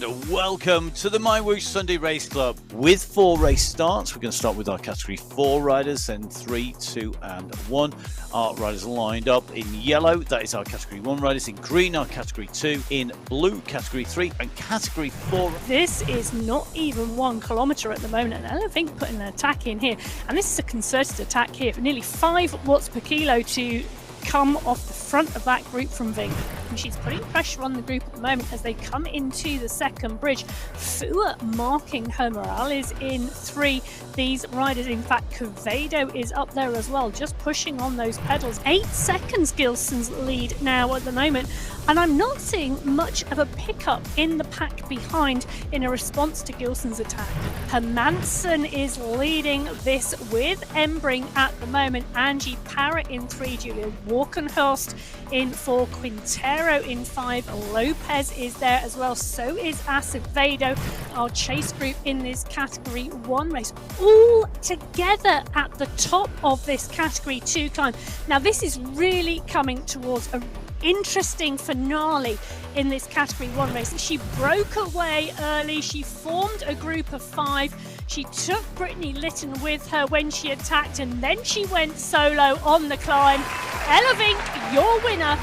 and welcome to the MyWhoosh Sunday Race Club. With 4 race starts, we're going to start with our Category 4 riders, then 3, 2 and 1. Our riders lined up in yellow, that is our Category 1 riders. In green, our Category 2. In blue, Category 3 and Category 4. This is not even 1 kilometre at the moment, and Ella Vink putting an attack in here. And this is a concerted attack here for nearly 5 watts per kilo to come off the front of that group from Vink. And she's putting pressure on the group at the moment as they come into the second bridge. Fua marking her morale is in 3. These riders, in fact, Quevedo is up there as well, just pushing on those pedals. 8 seconds Gilson's lead now at the moment. And I'm not seeing much of a pickup in the pack behind in a response to Gilson's attack. Hermansen is leading this with Embring at the moment. Angie Parrott in 3, Julia Walkenhorst in 4, Quintero in 5, Lopez is there as well, so is Acevedo, our chase group in this Category 1 race, all together at the top of this Category 2 climb. Now this is really coming towards a interesting finale in this Category 1 race. She broke away early, she formed a group of 5, she took Brittany Lytton with her when she attacked, and then she went solo on the climb. Ella Vink, your winner.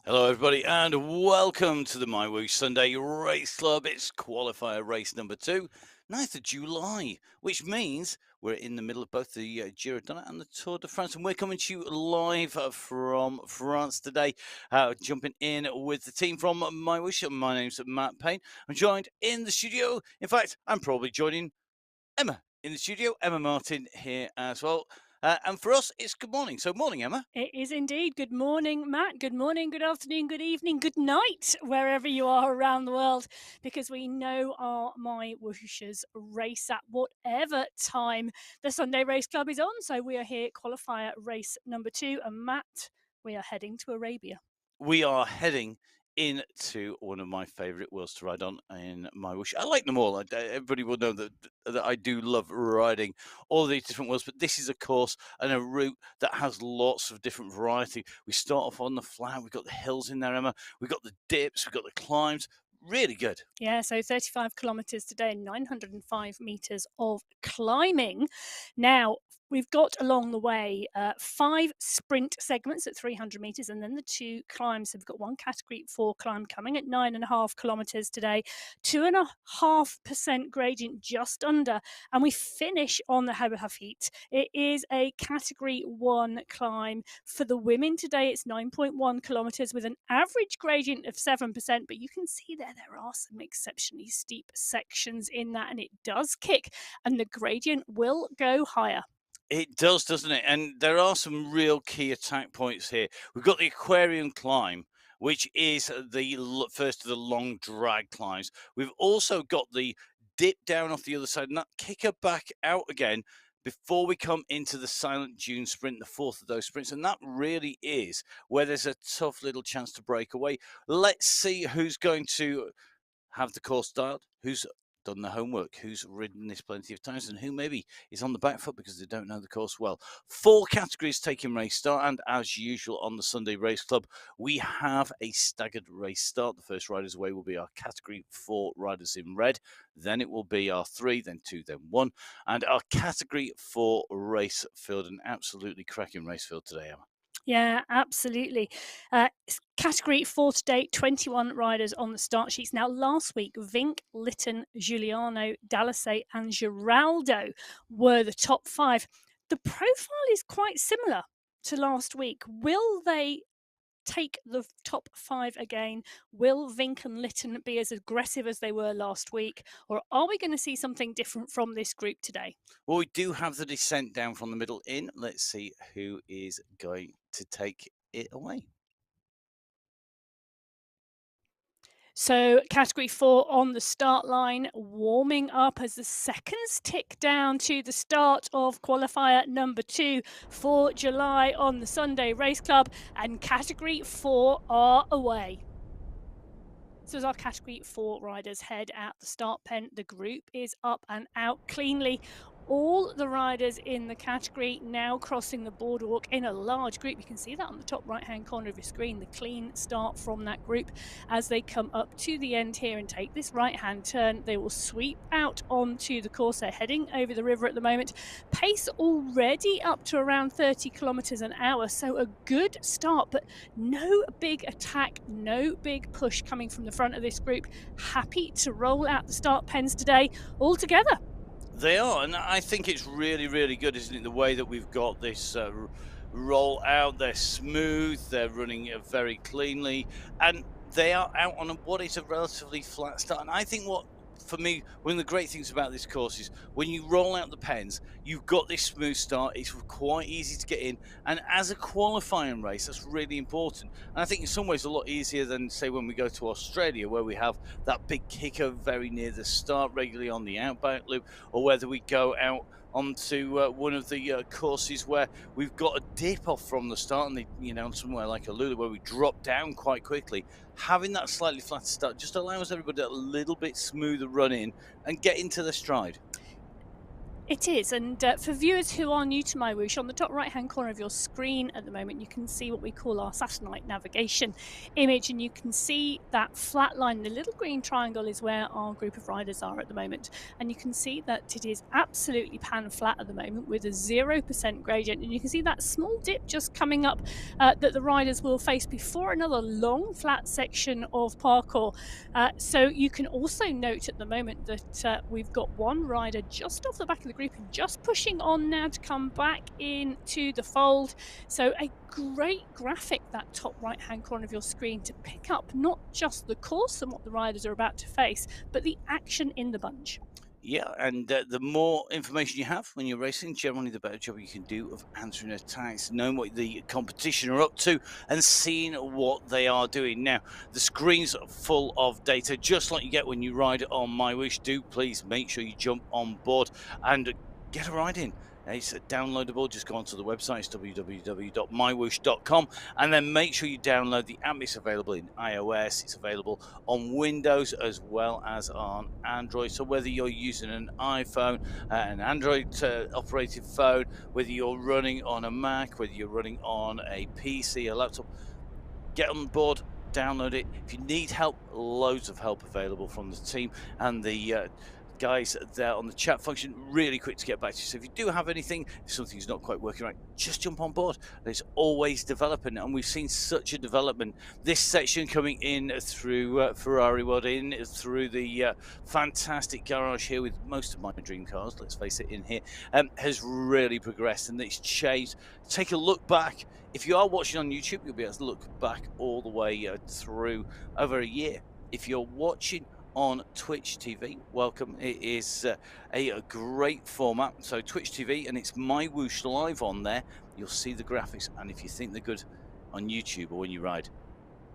Hello everybody and welcome to the MyWhoosh Sunday Race Club. It's qualifier race number 2, 9th of July, which means we're in the middle of both the Giro d'Anna and the Tour de France, and we're coming to you live from France today, jumping in with the team from MyWhoosh. My name's Matt Payne. I'm joined in the studio. In fact, I'm probably joining Emma in the studio. Emma Martin here as well. And for us, it's good morning. So morning, Emma. It is indeed. Good morning, Matt. Good morning, good afternoon, good evening, good night, wherever you are around the world, because we know our MyWhooshers race at whatever time the Sunday Race Club is on. So we are here, qualifier race number 2. And Matt, we are heading to Arabia. We are heading into one of my favourite wheels to ride on in MyWhoosh. I like them all. Everybody will know that I do love riding all these different wheels, but this is a course and a route that has lots of different variety. We start off on the flat, we've got the hills in there, Emma, we've got the dips, we've got the climbs. Really good. Yeah, so 35 kilometres today, 905 metres of climbing. Now, we've got along the way 5 sprint segments at 300 metres and then the 2 climbs. So we've got 1 Category 4 climb coming at 9.5 kilometres today, 2.5% gradient just under, and we finish on the Habahafit. It is a Category 1 climb. For the women today, it's 9.1 kilometres with an average gradient of 7%, but you can see there are some exceptionally steep sections in that, and it does kick, and the gradient will go higher. It does, doesn't it? And there are some real key attack points here. We've got the Aquarium climb, which is the first of the long drag climbs. We've also got the dip down off the other side and that kicker back out again before we come into the Silent Dune sprint, the 4th of those sprints. And that really is where there's a tough little chance to break away. Let's see who's going to have the course dialed, who's done the homework, who's ridden this plenty of times, and who maybe is on the back foot because they don't know the course well. 4 categories taking race start, and as usual on the Sunday Race Club, we have a staggered race start. The first riders away will be our Category 4 riders in red, then it will be our 3, then 2, then 1, and our Category 4 race field. An absolutely cracking race field today, Emma. Yeah, absolutely. Category 4 today, 21 riders on the start sheets. Now, last week, Vink, Lytton, Giuliano, Dallasay and Giraldo were the top 5. The profile is quite similar to last week. Will they take the top 5 again? Will Vink and Lytton be as aggressive as they were last week? Or are we going to see something different from this group today? Well, we do have the descent down from the middle in. Let's see who is going to take it away. So Category 4 on the start line, warming up as the seconds tick down to the start of qualifier number 2 for July on the Sunday Race Club, and Category 4 are away. So as our Category 4 riders head out the start pen, the group is up and out cleanly. All the riders in the category now crossing the boardwalk in a large group. You can see that on the top right hand corner of your screen, the clean start from that group as they come up to the end here and take this right hand turn. They will sweep out onto the course. They're heading over the river at the moment. Pace already up to around 30 kilometers an hour. So a good start, but no big attack, no big push coming from the front of this group. Happy to roll out the start pens today all together. They are, and I think it's really, really good, isn't it? The way that we've got this roll out, they're smooth, they're running very cleanly, and they are out on what is a relatively flat start. And I think what, for me, one of the great things about this course is when you roll out the pens, you've got this smooth start. It's quite easy to get in, and as a qualifying race, that's really important. And I think in some ways a lot easier than say when we go to Australia, where we have that big kicker very near the start, regularly on the outback loop, or whether we go out onto one of the courses where we've got a dip off from the start, and somewhere like Alula where we drop down quite quickly. Having that slightly flatter start just allows everybody a little bit smoother run in and get into the stride. It is, and for viewers who are new to MyWhoosh, on the top right-hand corner of your screen at the moment, you can see what we call our satellite navigation image, and you can see that flat line. The little green triangle is where our group of riders are at the moment, and you can see that it is absolutely pan flat at the moment with a 0% gradient, and you can see that small dip just coming up that the riders will face before another long flat section of parkour. So you can also note at the moment that we've got one rider just off the back of the group and just pushing on now to come back into the fold. So a great graphic, that top right hand corner of your screen, to pick up not just the course and what the riders are about to face, but the action in the bunch. Yeah, and the more information you have when you're racing, generally the better job you can do of answering attacks, knowing what the competition are up to, and seeing what they are doing. Now, the screen's full of data, just like you get when you ride on MyWhoosh. Do please make sure you jump on board and get a ride in. It's downloadable. Just go onto the website. It's www.mywhoosh.com, and then make sure you download the app. It's available in iOS. It's available on Windows as well as on Android. So whether you're using an iPhone, an Android operated phone, whether you're running on a Mac, whether you're running on a PC, a laptop, get on board. Download it. If you need help, loads of help available from the team and the guys there on the chat function, really quick to get back to you. So if you do have anything, if something's not quite working right, just jump on board. It's always developing, and we've seen such a development. This section coming in through Ferrari World, in through the fantastic garage here with most of my dream cars, let's face it, in here, has really progressed, and it's changed. Take a look back. If you are watching on YouTube, you'll be able to look back all the way through over a year. If you're watching on Twitch TV, welcome. It is a great format. So Twitch TV, and it's MyWhoosh Live on there. You'll see the graphics, and if you think they're good on YouTube or when you ride,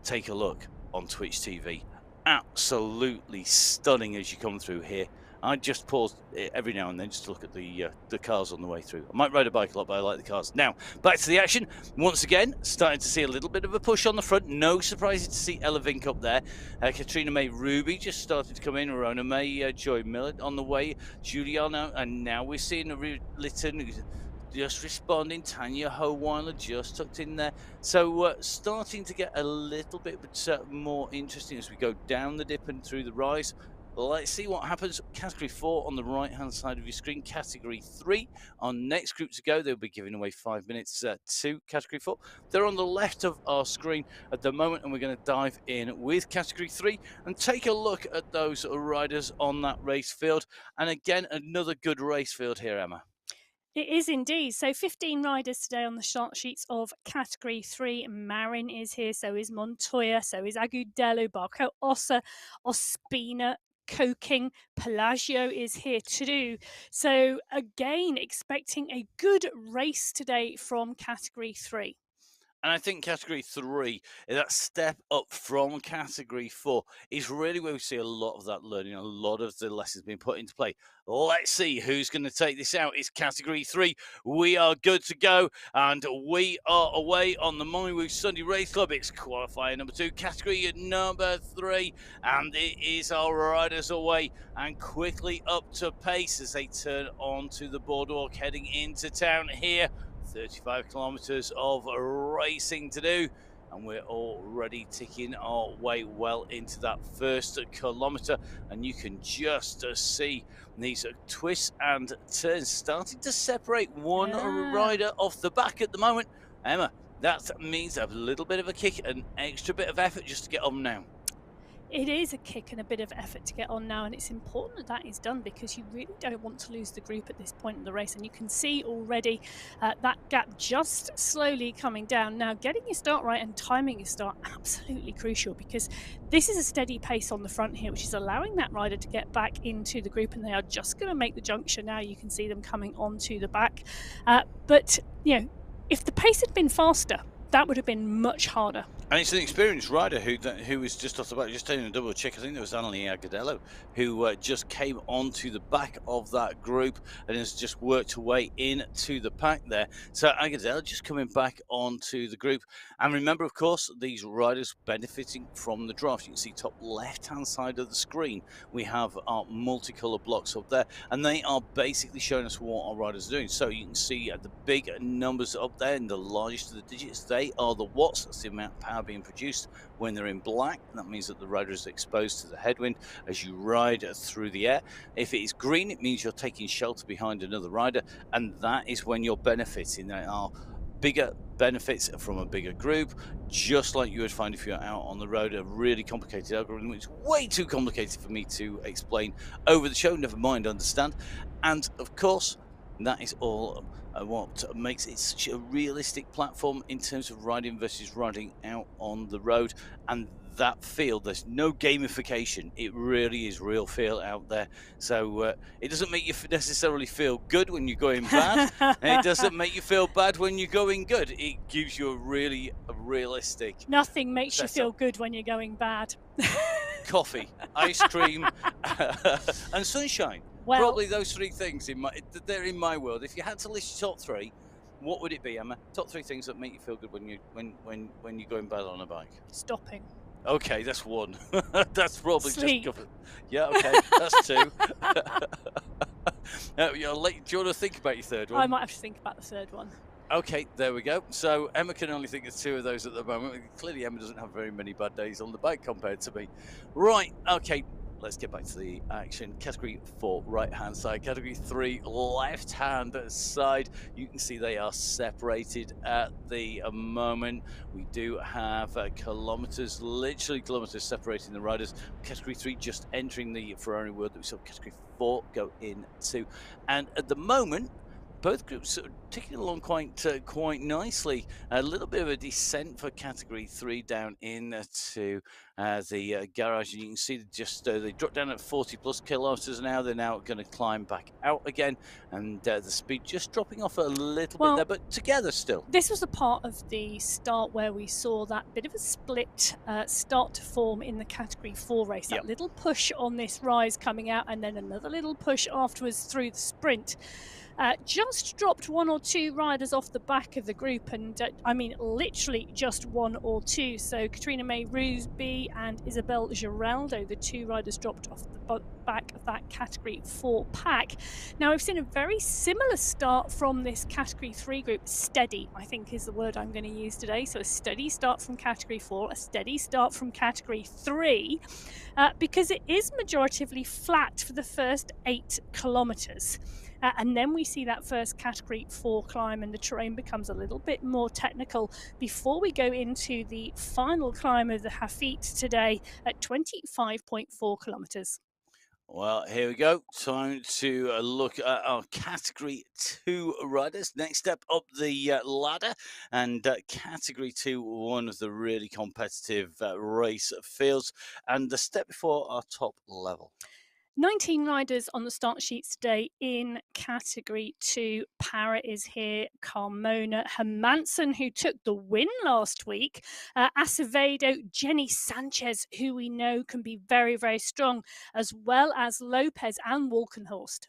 take a look on Twitch TV. Absolutely stunning as you come through here. I just pause every now and then just to look at the cars on the way through. I might ride a bike a lot, but I like the cars. Now, back to the action. Once again, starting to see a little bit of a push on the front. No surprises to see Ella Vink up there. Katrina May Ruby just started to come in. Rona May, Joy Miller on the way. Juliana, and now we're seeing Lytton just responding. Tanya Howeiler just tucked in there. So starting to get a little bit more interesting as we go down the dip and through the rise. Let's see what happens. Category 4 on the right-hand side of your screen. Category 3, our next group to go. They'll be giving away 5 minutes to Category 4. They're on the left of our screen at the moment, and we're going to dive in with Category 3 and take a look at those riders on that race field. And again, another good race field here, Emma. It is indeed. So 15 riders today on the start sheets of Category 3. Marin is here, so is Montoya, so is Agudelo, Barco Ossa, Ospina, Coking, Pelagio is here too. So again, expecting a good race today from Category 3. And I think category 3, that step up from category 4, is really where we see a lot of that learning, a lot of the lessons being put into play. Let's see who's going to take this out. It's category 3. We are good to go, and we are away on the MyWhoosh Sunday Race Club. It's qualifier number 2, category number 3, and it is our riders away and quickly up to pace as they turn onto the boardwalk heading into town here. 35 kilometers of racing to do, and we're already ticking our way well into that first kilometer, and you can just see these twists and turns starting to separate one Yeah. rider off the back at the moment. Emma, that means a little bit of a kick, an extra bit of effort just to get on now. It is a kick and a bit of effort to get on now, and it's important that that is done because you really don't want to lose the group at this point in the race. And you can see already that gap just slowly coming down. Now, getting your start right and timing your start, absolutely crucial, because this is a steady pace on the front here, which is allowing that rider to get back into the group, and they are just going to make the junction now. You can see them coming onto the back. But, you know, if the pace had been faster, that would have been much harder. And it's an experienced rider who was just off the back, just taking a double check. I think there was Annalie Agudelo who just came onto the back of that group and has just worked her way into the pack there. So Agudelo just coming back onto the group. And remember, of course, these riders benefiting from the draft. You can see top left-hand side of the screen, we have our multicolour blocks up there, and they are basically showing us what our riders are doing. So you can see the big numbers up there and the largest of the digits, they are the watts. That's the amount of power being produced when they're in black. That means that the rider is exposed to the headwind as you ride through the air. If it is green, it means you're taking shelter behind another rider, and that is when you're benefiting. There are bigger benefits from a bigger group, just like you would find if you're out on the road. A really complicated algorithm, which is way too complicated for me to explain over the show, never mind understand. And of course, that is all what makes it such a realistic platform in terms of riding versus riding out on the road. And that feel, there's no gamification. It really is real feel out there. So it doesn't make you necessarily feel good when you're going bad, and it doesn't make you feel bad when you're going good. It gives you a really realistic Nothing makes you setup. feel good when you're going bad. Coffee, ice cream, and sunshine. Well, Probably those 3 things they're in my world. If you had to list your top 3, what would it be, Emma? Top 3 things that make you feel good when you're going bad on a bike. stopping. Okay, that's 1. That's probably Sleep. just covered. Yeah, okay, that's 2. Do you want to think about your 3rd one? I might have to think about the 3rd one. Okay, there we go. So Emma can only think of 2 of those at the moment. Clearly, Emma doesn't have very many bad days on the bike compared to me. Right, okay, let's get back to the action. Category 4, right-hand side. Category 3, left-hand side. You can see they are separated at the moment. We do have kilometres, literally kilometres separating the riders. Category 3 just entering the Ferrari world that we saw Category 4 go into. And at the moment, both groups are ticking along quite nicely. A little bit of a descent for category 3 down into the garage, and you can see they dropped down at 40 plus kilometers an hour. They're now going to climb back out again, and the speed just dropping off a little bit there, but together still. This was a part of the start where we saw that bit of a split start to form in the category 4 race. That little push on this rise coming out, and then another little push afterwards through the sprint. Just dropped 1 or 2 riders off the back of the group, and I mean literally just 1 or 2. So Katrina May Rusby and Isabel Giraldo, the 2 riders dropped off the back of that category 4 pack. Now we've seen a very similar start from this category 3 group. Steady, I think, is the word I'm going to use today. So a steady start from category 4, a steady start from category 3, because it is majoritively flat for the first 8 kilometers. And then we see that first category 4 climb, and the terrain becomes a little bit more technical before we go into the final climb of the Hafit today at 25.4 kilometers. Well, here we go. Time to look at our category 2 riders. Next step up the ladder, and category 2, one of the really competitive race fields, and the step before our top level. 19 riders on the start sheets today in Category 2. Parrot is here, Carmona, Hermansen, who took the win last week, Acevedo, Jenny Sanchez, who we know can be very, very strong, as well as Lopez and Walkenhorst.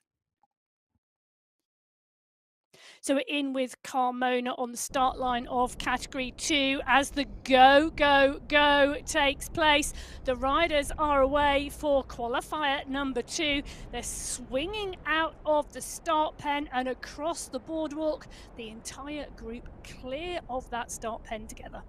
So we're in with Carmona on the start line of Category 2 as the go, go, go takes place. The riders are away for qualifier number 2. They're swinging out of the start pen and across the boardwalk. The entire group clear of that start pen together.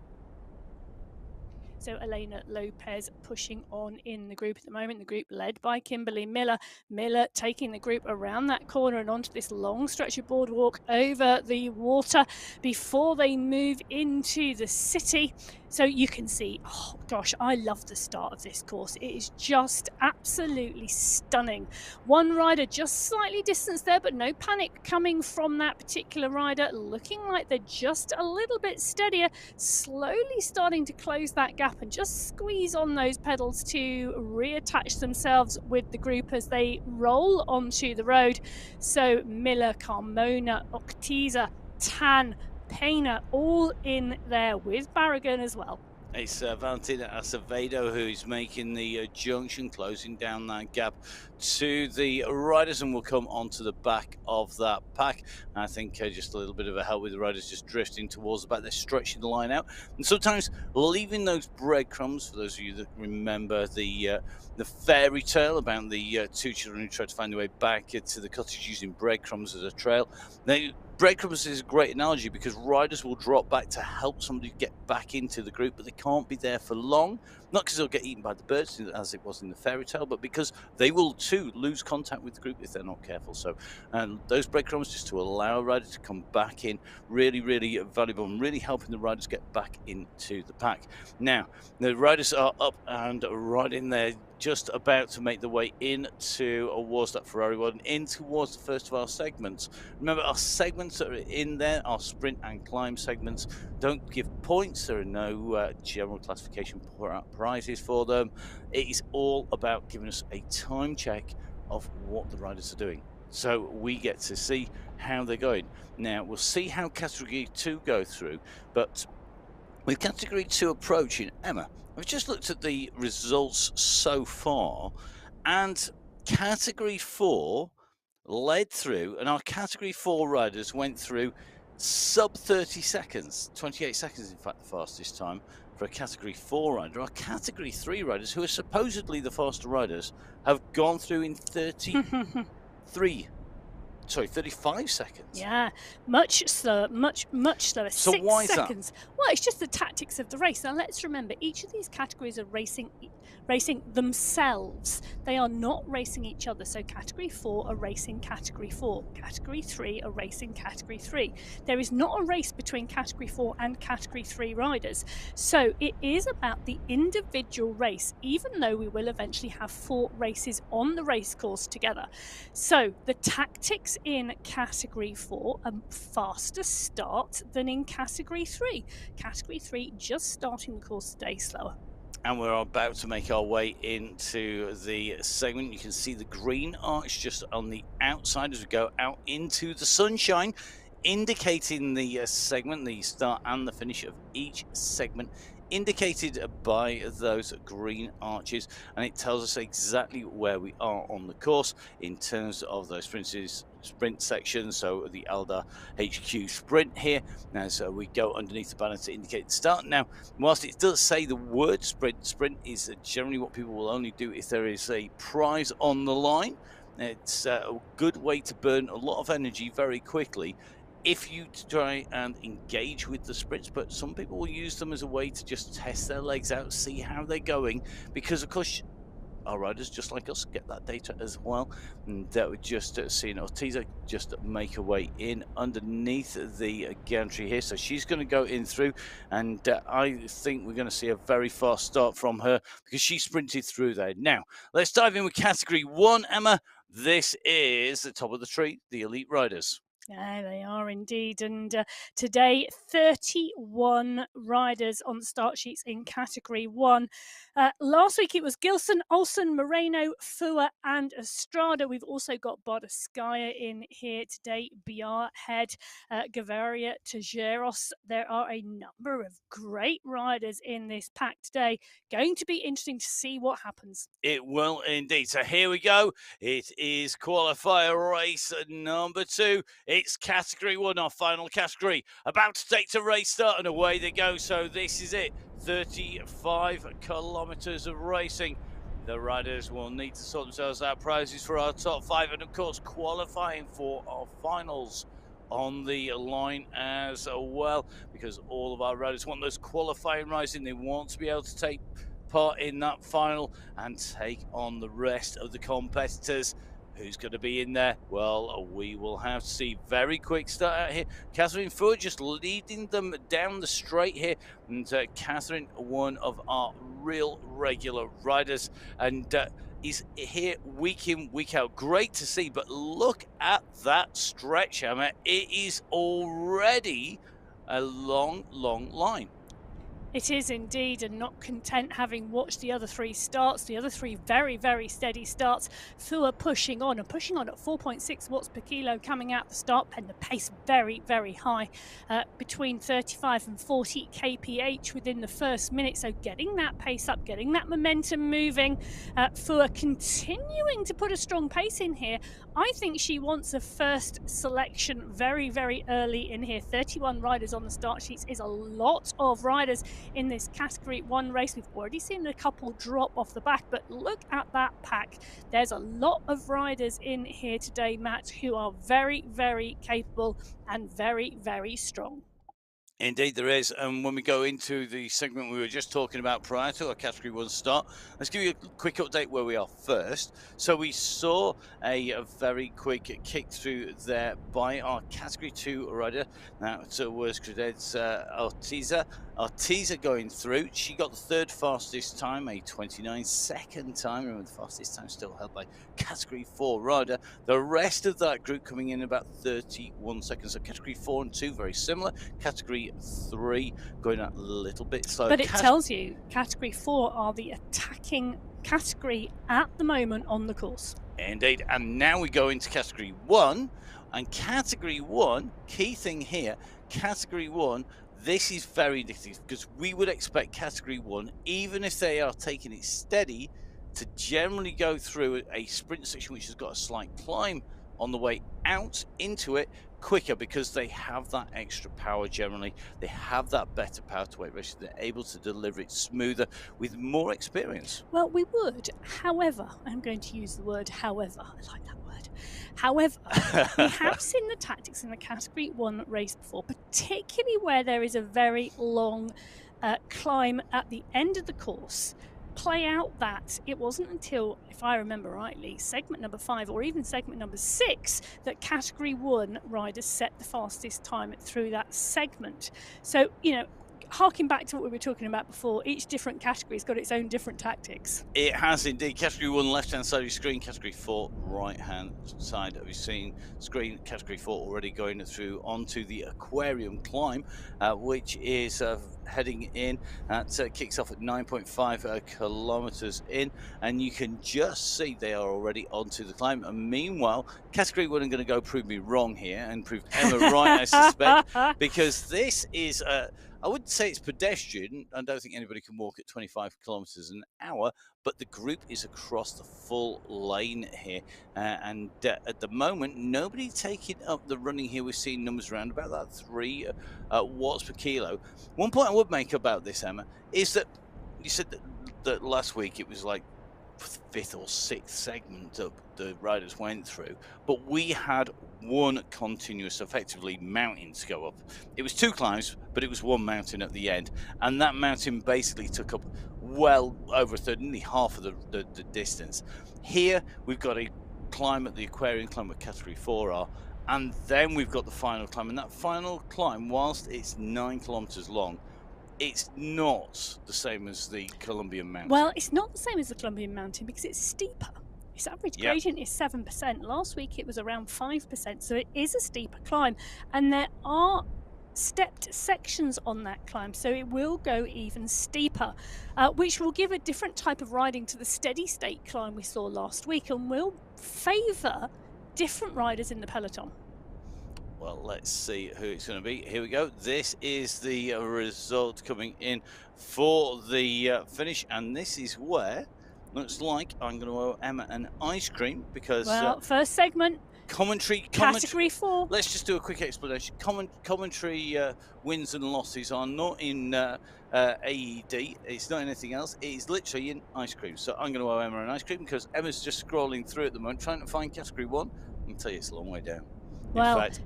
So Elena Lopez pushing on in the group at the moment, the group led by Kimberly Miller. Miller taking the group around that corner and onto this long stretch of boardwalk over the water before they move into the city. So you can see, oh gosh, I love the start of this course. It is just absolutely stunning. One rider just slightly distanced there, but no panic coming from that particular rider. Looking like they're just a little bit steadier, slowly starting to close that gap and just squeeze on those pedals to reattach themselves with the group as they roll onto the road. So Miller, Carmona, Octiza, Tan, Payne all in there with Barragan as well. It's Valentina Acevedo who's making the junction, closing down that gap to the riders, and will come onto the back of that pack. I think just a little bit of a help with the riders just drifting towards the back. They're stretching the line out and sometimes leaving those breadcrumbs. For those of you that remember the fairy tale about the two children who tried to find their way back to the cottage using breadcrumbs as a trail. Breadcrumbs is a great analogy because riders will drop back to help somebody get back into the group, but they can't be there for long. Not because they'll get eaten by the birds, as it was in the fairy tale, but because they will too lose contact with the group if they're not careful. So, those breadcrumbs just to allow a rider to come back in, really, really valuable and really helping the riders get back into the pack. Now, the riders are up and right in there, just about to make the way into towards that Ferrari one, in towards the first of our segments. Remember, our segments that are in there are sprint and climb segments. Don't give points. There are no general classification prizes for them. It is all about giving us a time check of what the riders are doing, so we get to see how they're going. Now, we'll see how Category 2 go through, but with Category 2 approaching, Emma, I've just looked at the results so far, and Category 4 led through, and our Category 4 riders went through sub 30 seconds, 28 seconds in fact the fastest time for a Category 4 rider. Our Category 3 riders, who are supposedly the faster riders, have gone through in 35 seconds. Yeah, much slower, much slower. So 6 why is seconds. that? Well, it's just the tactics of the race. Now, let's remember, each of these categories are racing themselves. They are not racing each other. So Category 4 are racing Category 4. Category 3 are racing Category 3. There is not a race between Category 4 and Category 3 riders. So it is about the individual race, even though we will eventually have 4 races on the race course together. So the tactics in Category 4 are faster start than in Category 3. Category 3 just starting the course today slower. And we're about to make our way into the segment. You can see the green arch just on the outside as we go out into the sunshine, indicating the segment, the start and the finish of each segment, indicated by those green arches, and it tells us exactly where we are on the course in terms of those sprint sections. So the Alda HQ sprint here, as we go underneath the banner to indicate the start. Now, whilst it does say the word sprint is generally what people will only do if there is a prize on the line. It's a good way to burn a lot of energy very quickly if you try and engage with the sprints, but some people will use them as a way to just test their legs out, see how they're going, because of course our riders, just like us, get that data as well. And that would just seeing Ortiza just make her way in underneath the gantry here, so she's going to go in through, and I think we're going to see a very fast start from her because she sprinted through there. Now let's dive in with Category 1, Emma. This is the top of the tree, the elite riders. Yeah, they are indeed. And today, 31 riders on the start sheets in Category 1. Last week it was Gilson, Olsen, Moreno, Fua, and Estrada. We've also got Bodaskaya in here today, Biar, Head, Gaviria, Tajeros. There are a number of great riders in this pack today. Going to be interesting to see what happens. It will indeed. So here we go. It is qualifier race number 2. It's category 1, our final category. About to take to race start, and away they go. So this is it. 35 kilometers of racing. The riders will need to sort themselves out. Prizes for our top 5, and of course qualifying for our finals on the line as well, because all of our riders want those qualifying rising. They want to be able to take part in that final and take on the rest of the competitors. Who's going to be in there? Well, we will have to see. Very quick start out here. Catherine Fua just leading them down the straight here. And Catherine, one of our real regular riders, and is here week in, week out. Great to see, but look at that stretch, Emma. It is already a long, long line. It is indeed, and not content having watched the other 3 starts, the other 3 very, very steady starts. Fua pushing on, and pushing on at 4.6 watts per kilo coming out the start pen. The pace very, very high, between 35 and 40 kph within the first minute. So getting that pace up, getting that momentum moving. Fua continuing to put a strong pace in here. I think she wants a first selection very, very early in here. 31 riders on the start sheets is a lot of riders in this category 1 race. We've already seen a couple drop off the back, but look at that pack. There's a lot of riders in here today, Matt, who are very, very capable and very, very strong. Indeed, there is. And when we go into the segment we were just talking about prior to our Category 1 start, let's give you a quick update where we are first. So we saw a very quick kick through there by our Category 2 rider. Now, it was Credence Artiza going through. She got the 3rd fastest time, a 29-second time. Remember, the fastest time still held by Category 4 rider. The rest of that group coming in about 31 seconds. So Category 4 and 2, very similar. Category 3 going a little bit slow. But it tells you Category 4 are the attacking category at the moment on the course. Indeed. And now we go into Category 1. And Category 1, key thing here, Category 1, this is very indicative, because we would expect Category 1, even if they are taking it steady, to generally go through a sprint section which has got a slight climb on the way out into it quicker, because they have that extra power generally. They have that better power to weight ratio. They're able to deliver it smoother with more experience. Well, we would. However, I'm going to use the word however. I like that word. However, we have seen the tactics in the Category 1 race before, particularly where there is a very long climb at the end of the course, play out that it wasn't until, if I remember rightly, segment number 5 or even segment number 6 that Category 1 riders set the fastest time through that segment. So, you know, harking back to what we were talking about before, each different category's got its own different tactics. It has indeed. Category 1 left-hand side of your screen, Category 4 right-hand side of your screen. Category 4 already going through onto the aquarium climb, which is heading in. That kicks off at 9.5 kilometers in, and you can just see they are already onto the climb. And meanwhile, Category 1 are going to go prove me wrong here and prove Emma right, I suspect, because this is I wouldn't say it's pedestrian. I don't think anybody can walk at 25 kilometers an hour, but the group is across the full lane here. And at the moment, nobody taking up the running here. We're seeing numbers around about that 3 watts per kilo. One point I would make about this, Emma, is that you said that last week it was like 5th or 6th segment that the riders went through, but we had one continuous, effectively, mountain to go up. It was 2 climbs, but it was 1 mountain at the end, and that mountain basically took up well over a third, nearly half of the distance. Here we've got a climb at the aquarium climb where Category 4 are, and then we've got the final climb, and that final climb, whilst it's 9 kilometers long, it's not the same as the Colombian Mountain. Well, it's not the same as the Colombian Mountain because it's steeper. Its average Yeah. gradient is 7%. Last week it was around 5%, so it is a steeper climb. And there are stepped sections on that climb, so it will go even steeper, which will give a different type of riding to the steady state climb we saw last week and will favour different riders in the peloton. Well, let's see who it's going to be. Here we go. This is the result coming in for the finish, and this is where looks like I'm going to owe Emma an ice cream because first segment. Commentary. Category 4. Let's just do a quick explanation. Commentary wins and losses are not in AED. It's not anything else. It is literally in ice cream. So I'm going to owe Emma an ice cream because Emma's just scrolling through at the moment, trying to find category 1. I can tell you it's a long way down. In fact,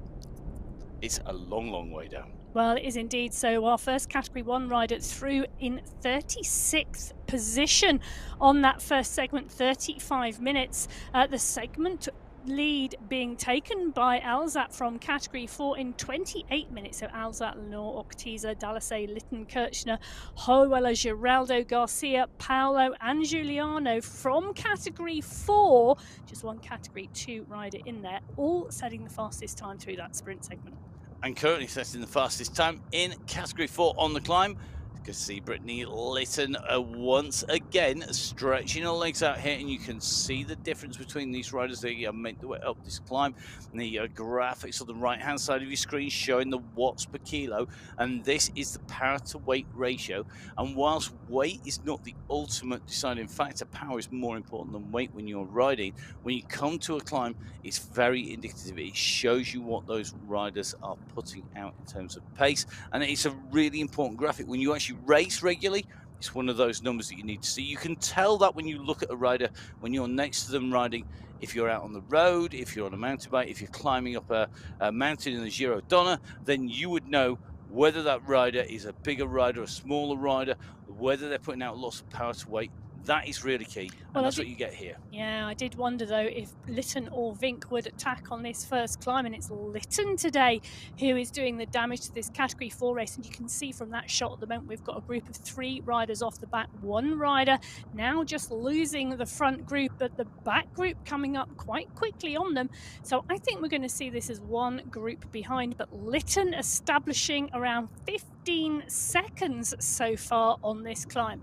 it's a long, long way down. Well, it is indeed. So our first category 1 rider through in 36th position on that first segment, 35 minutes. The segment lead being taken by Alzat from category 4 in 28 minutes. So Alzat, Lenore, Octiza, Dalasay, Litton, Kirchner, Hoella, Geraldo, Garcia, Paolo and Giuliano from category 4. Just one category 2 rider in there, all setting the fastest time through that sprint segment. And currently setting the fastest time in category 4 on the climb. You can see Brittany Litton once again stretching her legs out here, and you can see the difference between these riders. They make their way up this climb, and the graphics on the right hand side of your screen showing the watts per kilo, and this is the power to weight ratio. And whilst weight is not the ultimate deciding factor, power is more important than weight when you're riding. When you come to a climb, it's very indicative. It shows you what those riders are putting out in terms of pace, and it's a really important graphic. When you actually race regularly, it's one of those numbers that you need to see. You can tell that when you look at a rider, when you're next to them riding, if you're out on the road, if you're on a mountain bike, if you're climbing up a mountain in the Giro d'Onna, then you would know whether that rider is a bigger rider, a smaller rider, whether they're putting out lots of power to weight. That is really key, and that's what you get here. Yeah, I did wonder though if Litton or Vink would attack on this first climb, and it's Litton today who is doing the damage to this category 4 race. And you can see from that shot at the moment we've got a group of 3 riders off the back, 1 rider now just losing the front group, but the back group coming up quite quickly on them. So I think we're going to see this as 1 group behind, but Litton establishing around 15 seconds so far on this climb.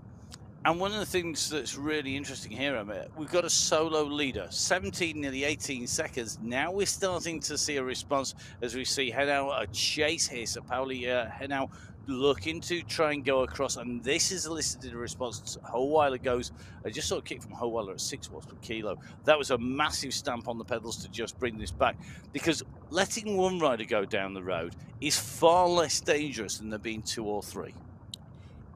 And one of the things that's really interesting here, Emma, we've got a solo leader, 17, nearly 18 seconds. Now we're starting to see a response as we see Henao a chase here. So Pauli Henao looking to try and go across, and this is elicited a response. Hohweiler goes, I just saw a kick from Hohweiler at 6 watts per kilo. That was a massive stamp on the pedals to just bring this back, because letting one rider go down the road is far less dangerous than there being 2 or 3.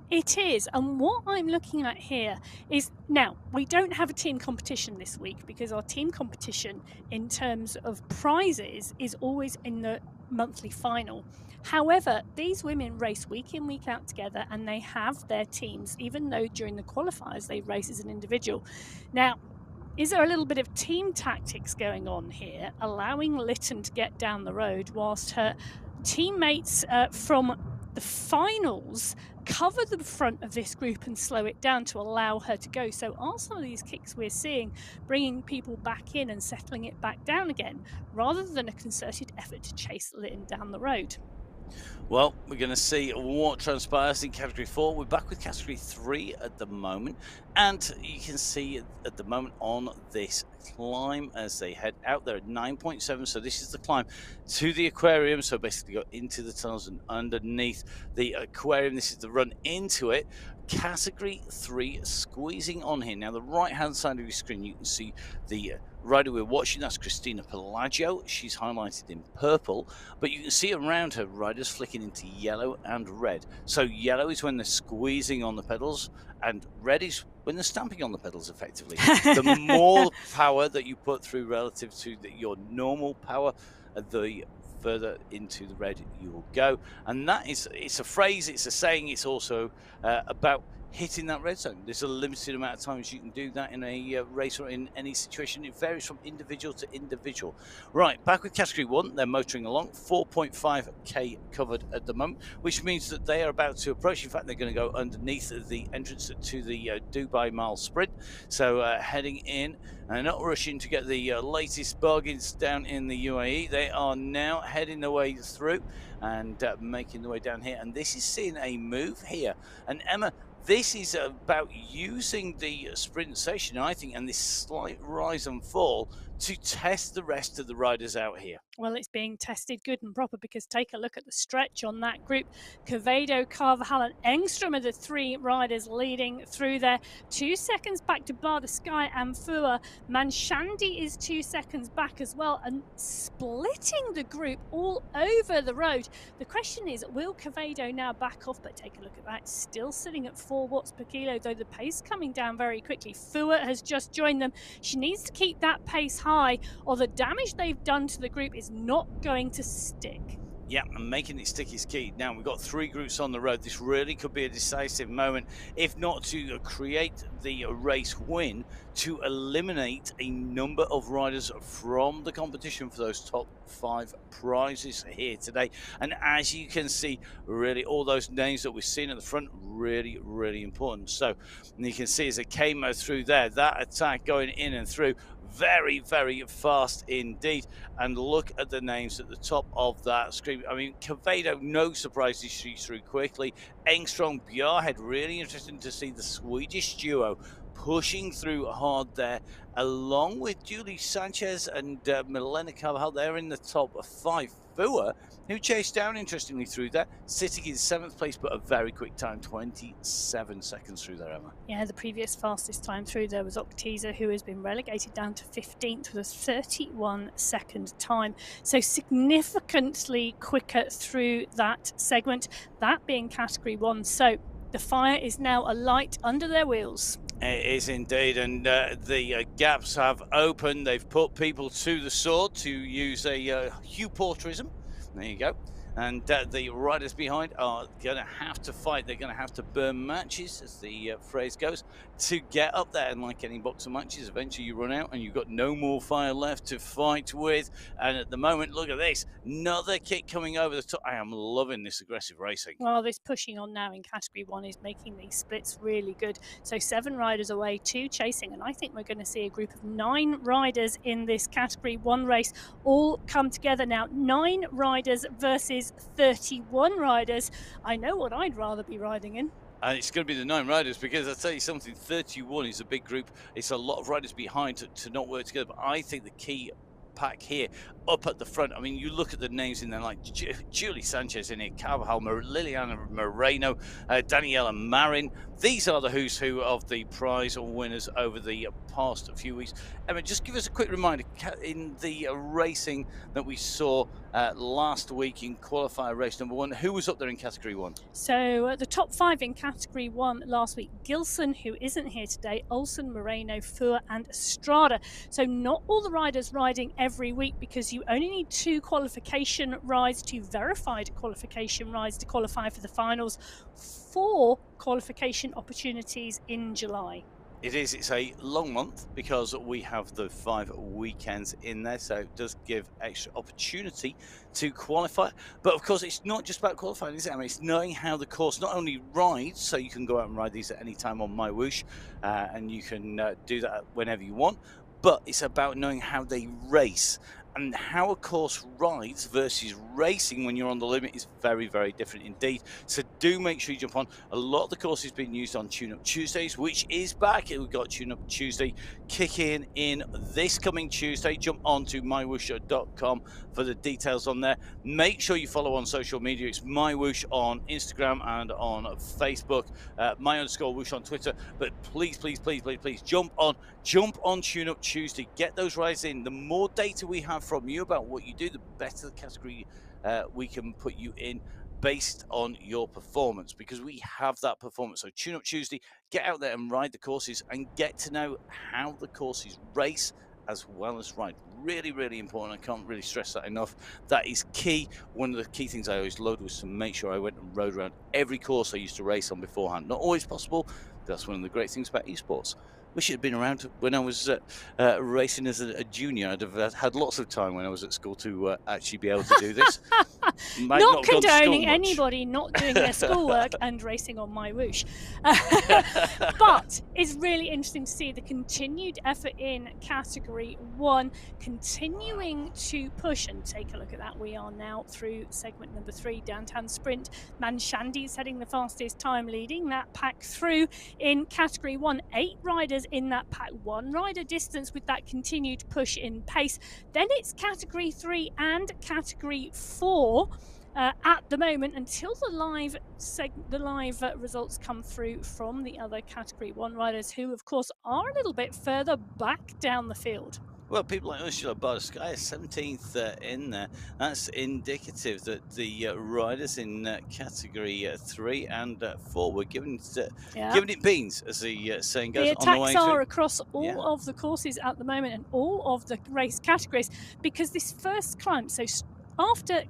It is, and what I'm looking at here is, now we don't have a team competition this week because our team competition in terms of prizes is always in the monthly final. However, these women race week in, week out together, and they have their teams, even though during the qualifiers they race as an individual. Now, is there a little bit of team tactics going on here, allowing Litton to get down the road whilst her teammates from the finals cover the front of this group and slow it down to allow her to go? So are some of these kicks we're seeing bringing people back in and settling it back down again, rather than a concerted effort to chase Litton down the road? Well, we're going to see what transpires in category 4. We're back with category 3 at the moment, and you can see at the moment on this climb as they head out there at 9.7. So this is the climb to the aquarium, so basically go into the tunnels and underneath the aquarium. This is the run into it. Category 3 squeezing on here. Now the right hand side of your screen, you can see the rider we're watching. That's Christina Pelaggio. She's highlighted in purple, but you can see around her riders flicking into yellow and red. So yellow is when they're squeezing on the pedals, and red is when they're stamping on the pedals effectively. The more power that you put through relative to your normal power, the further into the red you will go. And that is, it's a phrase, it's a saying, it's also about hitting that red zone. There's a limited amount of times you can do that in a race or in any situation. It varies from individual to individual. Right, back with category 1, they're motoring along, 4.5k covered at the moment, which means that they are about to approach. In fact, they're going to go underneath the entrance to the Dubai Mile Sprint. So heading in and not rushing to get the latest bargains down in the UAE. They are now heading their way through and making their way down here. And this is seeing a move here. And Emma, this is about using the sprint session, I think, and this slight rise and fall to test the rest of the riders out here. Well, it's being tested good and proper, because take a look at the stretch on that group. Quevedo, Carvajal and Engstrom are the three riders leading through there. 2 seconds back to Bar the Sky and Fua. Manshandi is 2 seconds back as well, and splitting the group all over the road. The question is, will Quevedo now back off? But take a look at that, still sitting at 4 watts per kilo, though the pace coming down very quickly. Fua has just joined them. She needs to keep that pace high, or the damage they've done to the group is not going to stick. Yeah, and making it stick is key. Now, we've got 3 groups on the road. This really could be a decisive moment, if not to create the race win, to eliminate a number of riders from the competition for those top 5 prizes here today. And as you can see, really all those names that we've seen at the front, really, really important. So you can see as it came through there, that attack going in and through, very, very fast indeed. And look at the names at the top of that screen. I mean, Quevedo, no surprise, she's through quickly. Engstrom, Bjarhead, really interesting to see the Swedish duo pushing through hard there, along with Julie Sanchez and Milena Carvajal. They're in the top 5. Fua, who chased down interestingly through there, sitting in 7th place, but a very quick time, 27 seconds through there, Emma. Yeah, the previous fastest time through there was Octiza, who has been relegated down to 15th with a 31-second time. So significantly quicker through that segment, that being category 1. So the fire is now alight under their wheels. It is indeed, and the gaps have opened. They've put people to the sword, to use a Hugh Porterism. There you go. And the riders behind are going to have to fight. They're going to have to burn matches, as the phrase goes, to get up there. And like any box of matches, eventually you run out and you've got no more fire left to fight with. And at the moment, look at this. Another kick coming over the top. I am loving this aggressive racing. Well, this pushing on now in category 1 is making these splits really good. So 7 riders away, 2 chasing. And I think we're going to see a group of 9 riders in this category 1 race all come together now. 9 riders versus 31 riders. I know what I'd rather be riding in. And it's going to be the 9 riders, because I'll tell you something, 31 is a big group. It's a lot of riders behind to not work together. But I think the key pack here up at the front, I mean, you look at the names in there, like Julie Sanchez in here, Carvajal, Liliana Moreno, Daniela Marin. These are the who's who of the prize winners over the past few weeks. Emma, just give us a quick reminder, in the racing that we saw last week in qualifier race number 1, who was up there in category 1? So the top 5 in category 1 last week: Gilson, who isn't here today, Olsen, Moreno, Fua and Estrada. So not all the riders riding every week, because you only need 2 qualification rides, 2 verified qualification rides to qualify for the finals, 4 qualification opportunities in July. It is. It's a long month because we have the 5 weekends in there, so it does give extra opportunity to qualify. But of course, it's not just about qualifying, is it? I mean, it's knowing how the course not only rides, so you can go out and ride these at any time on MyWhoosh, and you can do that whenever you want, but it's about knowing how they race. And how a course rides versus racing when you're on the limit is very, very different indeed. So do make sure you jump on. A lot of the courses being used on Tune Up Tuesdays, which is back. We've got Tune Up Tuesday kicking in this coming Tuesday. Jump on to mywhoosh.com for the details on there. Make sure you follow on social media. It's MyWhoosh on Instagram and on Facebook, my_whoosh on Twitter. But please, please, please, please, please jump on Tune Up Tuesday. Get those rides in. The more data we have from you about what you do, the better the category we can put you in based on your performance, because we have that performance. So Tune Up Tuesday, get out there and ride the courses and get to know how the courses race as well as ride. Really, really important. I can't really stress that enough. That is key. One of the key things I always load was to make sure I went and rode around every course I used to race on beforehand. Not always possible. That's one of the great things about esports. Wish it had been around when I was racing as a junior. I'd have had lots of time when I was at school to actually be able to do this. Might Not have gone to school condoning much. anybody not doing their schoolwork and racing on MyWhoosh. But it's really interesting to see the continued effort in Category 1, continuing to push, and take a look at that. We are now through segment number 3, downtown sprint. Manshandi's heading the fastest time, leading that pack through in Category 1. 8 riders in that pack, 1 rider distance with that continued push in pace. Then it's Category 3 and Category 4 at the moment, until the live results come through from the other Category 1 riders, who of course are a little bit further back down the field. Well, people like Ursula Barskaya, 17th in there. That's indicative that the riders in Category 3 and 4 were giving it beans, as the saying goes. The attacks are across all Yeah. of the courses at the moment and all of the race categories, because this first climb, so after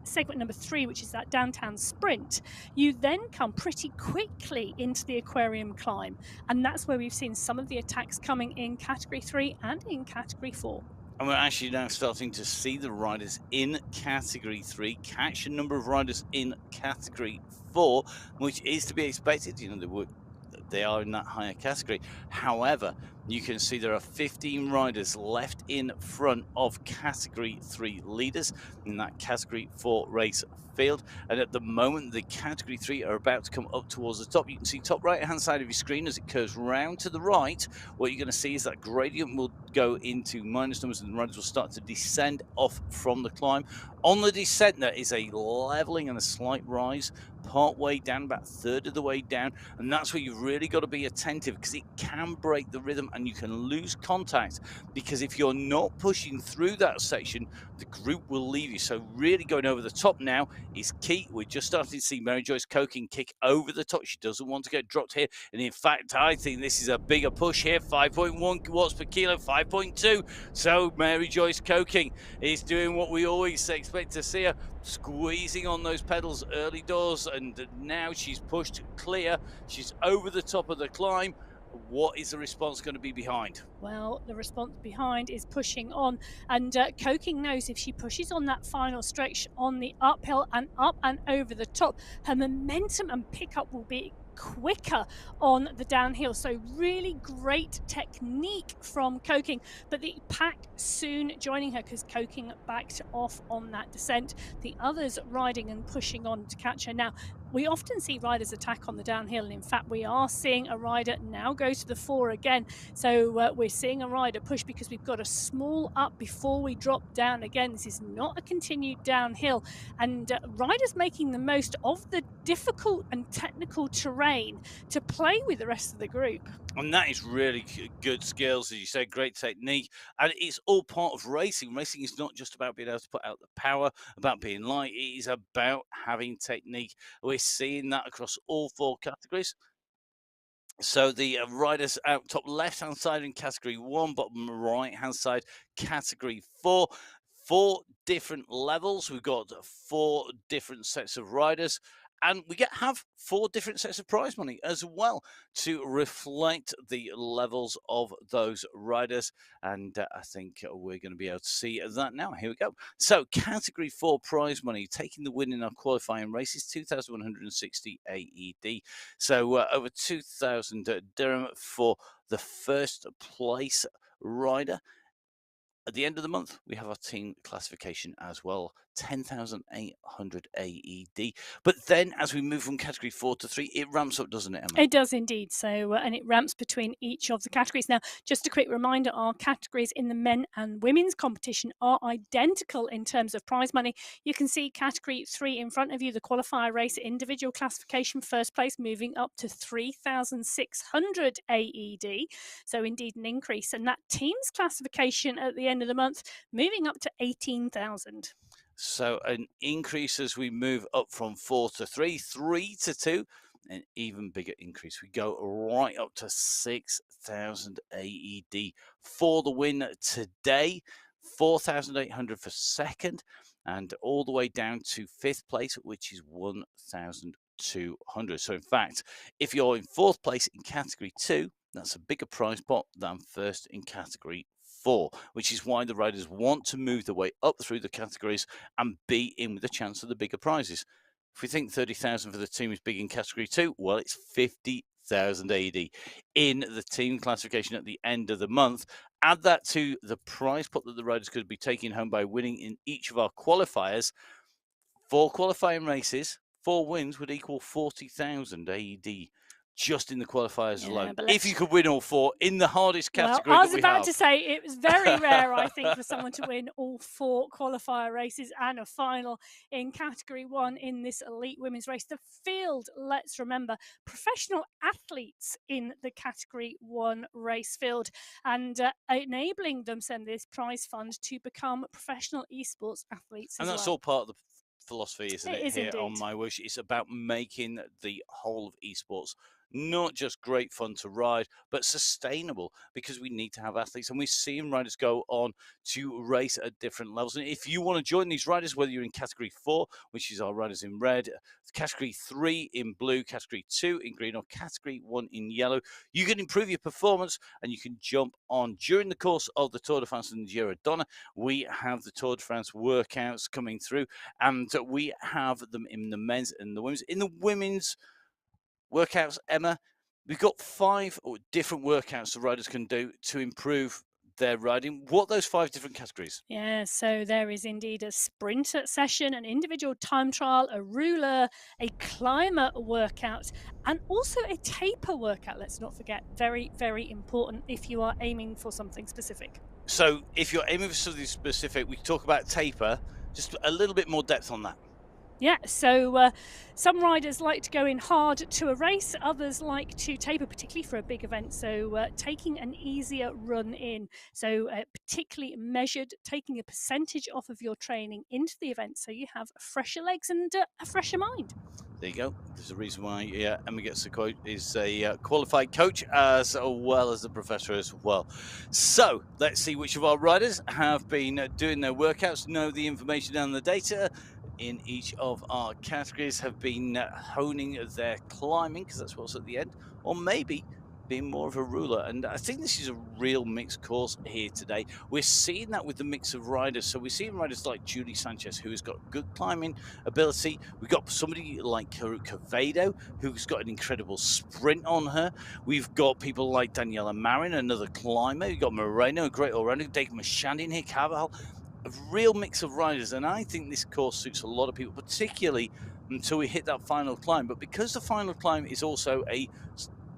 segment number 3, which is that downtown sprint, you then come pretty quickly into the aquarium climb, and that's where we've seen some of the attacks coming in Category 3 and in Category 4. And we're actually now starting to see the riders in Category 3 catch a number of riders in Category 4, which is to be expected. You know, they are in that higher category. However, you can see there are 15 riders left in front of Category 3 leaders in that Category 4 race field. And at the moment, the Category 3 are about to come up towards the top. You can see top right-hand side of your screen as it curves round to the right. What you're going to see is that gradient will go into minus numbers and the riders will start to descend off from the climb. On the descent, there is a leveling and a slight rise part way down, about a third of the way down, and that's where you've really got to be attentive, because it can break the rhythm and you can lose contact, because if you're not pushing through that section, the group will leave you. So really going over the top now is key. We're just starting to see Mary Joyce Coking kick over the top. She doesn't want to get dropped here, and in fact I think this is a bigger push here. 5.1 watts per kilo, 5.2. So Mary Joyce Coking is doing what we always expect to see her, squeezing on those pedals early doors, and now she's pushed clear. She's over the top of the climb. What is the response going to be behind? Well, the response behind is pushing on, and Coking knows if she pushes on that final stretch on the uphill and up and over the top, her momentum and pickup will be quicker on the downhill. So really great technique from Coking, but the pack soon joining her, because Coking backed off on that descent. The others riding and pushing on to catch her. Now, we often see riders attack on the downhill, and in fact we are seeing a rider now go to the 4 again. So we're seeing a rider push, because we've got a small up before we drop down again. This is not a continued downhill, and riders making the most of the difficult and technical terrain to play with the rest of the group. And that is really good skills, as you said, great technique, and it's all part of racing. Racing is not just about being able to put out the power, about being light. It is about having technique. We're seeing that across all 4 categories. So the riders out top left-hand side in Category 1, bottom right-hand side, Category 4. 4 different levels. We've got 4 different sets of riders, and we have 4 different sets of prize money as well to reflect the levels of those riders. And I think we're going to be able to see that now. Here we go. So Category 4 prize money, taking the win in our qualifying race, is 2,160 AED. So over 2,000 dirham for the first place rider. At the end of the month, we have our team classification as well, 10,800 AED. But then as we move from Category 4 to 3, it ramps up, doesn't it, Emma? It does indeed. So, and it ramps between each of the categories. Now, just a quick reminder, our categories in the men and women's competition are identical in terms of prize money. You can see Category 3 in front of you, the qualifier race individual classification, first place moving up to 3,600 AED. So indeed an increase. And that team's classification at the end of the month moving up to 18,000. So an increase as we move up from 4 to 3, 3 to 2. an even bigger increase. We go right up to 6,000 AED for the win today, 4,800 for second, and all the way down to fifth place, which is 1,200. So, in fact, if you're in fourth place in category 2, that's a bigger prize pot than first in category 4, which is why the riders want to move their way up through the categories and be in with a chance of the bigger prizes. If we think 30,000 for the team is big in category 2, well, it's 50,000 AD in the team classification at the end of the month. Add that to the prize pot that the riders could be taking home by winning in each of our qualifiers. 4 qualifying races, 4 wins would equal 40,000 AED just in the qualifiers alone. But If you could win all 4 in the hardest category well, I was that we about have. to say it was very rare, I think, for someone to win all 4 qualifier races and a final in category 1 in this elite women's race. The field, let's remember, professional athletes in the category 1 race field, and enabling them send this prize fund to become professional esports athletes And as that's well. all part of the philosophy, isn't It it, is here on indeed. MyWhoosh? It's about making the whole of esports not just great fun to ride, but sustainable, because we need to have athletes. And we're seeing riders go on to race at different levels. And if you want to join these riders, whether you're in category 4, which is our riders in red, category 3 in blue, category 2 in green, or category 1 in yellow, you can improve your performance and you can jump on during the course of the Tour de France and Giro Donna. We have the Tour de France workouts coming through, and we have them in the men's and the women's. In the women's workouts, Emma, we've got 5 different workouts the riders can do to improve their riding. What are those 5 different categories? Yeah, so there is indeed a sprint session, an individual time trial, a ruler, a climber workout, and also a taper workout. Let's not forget, very, very important if you are aiming for something specific. So if you're aiming for something specific, we talk about taper, just a little bit more depth on that. Yeah, so some riders like to go in hard to a race, others like to taper, particularly for a big event. So taking an easier run in, so particularly measured, taking a percentage off of your training into the event so you have fresher legs and a fresher mind. There you go. There's a reason why Emma gets the quote, is a qualified coach as well as the professor as well. So let's see which of our riders have been doing their workouts, know the information and the data in each of our categories, have been honing their climbing, because that's what's at the end, or maybe being more of a ruler. And I think this is a real mixed course here today. We're seeing that with the mix of riders. So we're seeing riders like Julie Sanchez, who has got good climbing ability. We've got somebody like Quevedo, who's got an incredible sprint on her. We've got people like Daniela Marin, another climber. We've got Moreno, a great all-rounder. Dave Mashandi in here, Carvajal. A real mix of riders. And I think this course suits a lot of people, particularly until we hit that final climb. But because the final climb is also a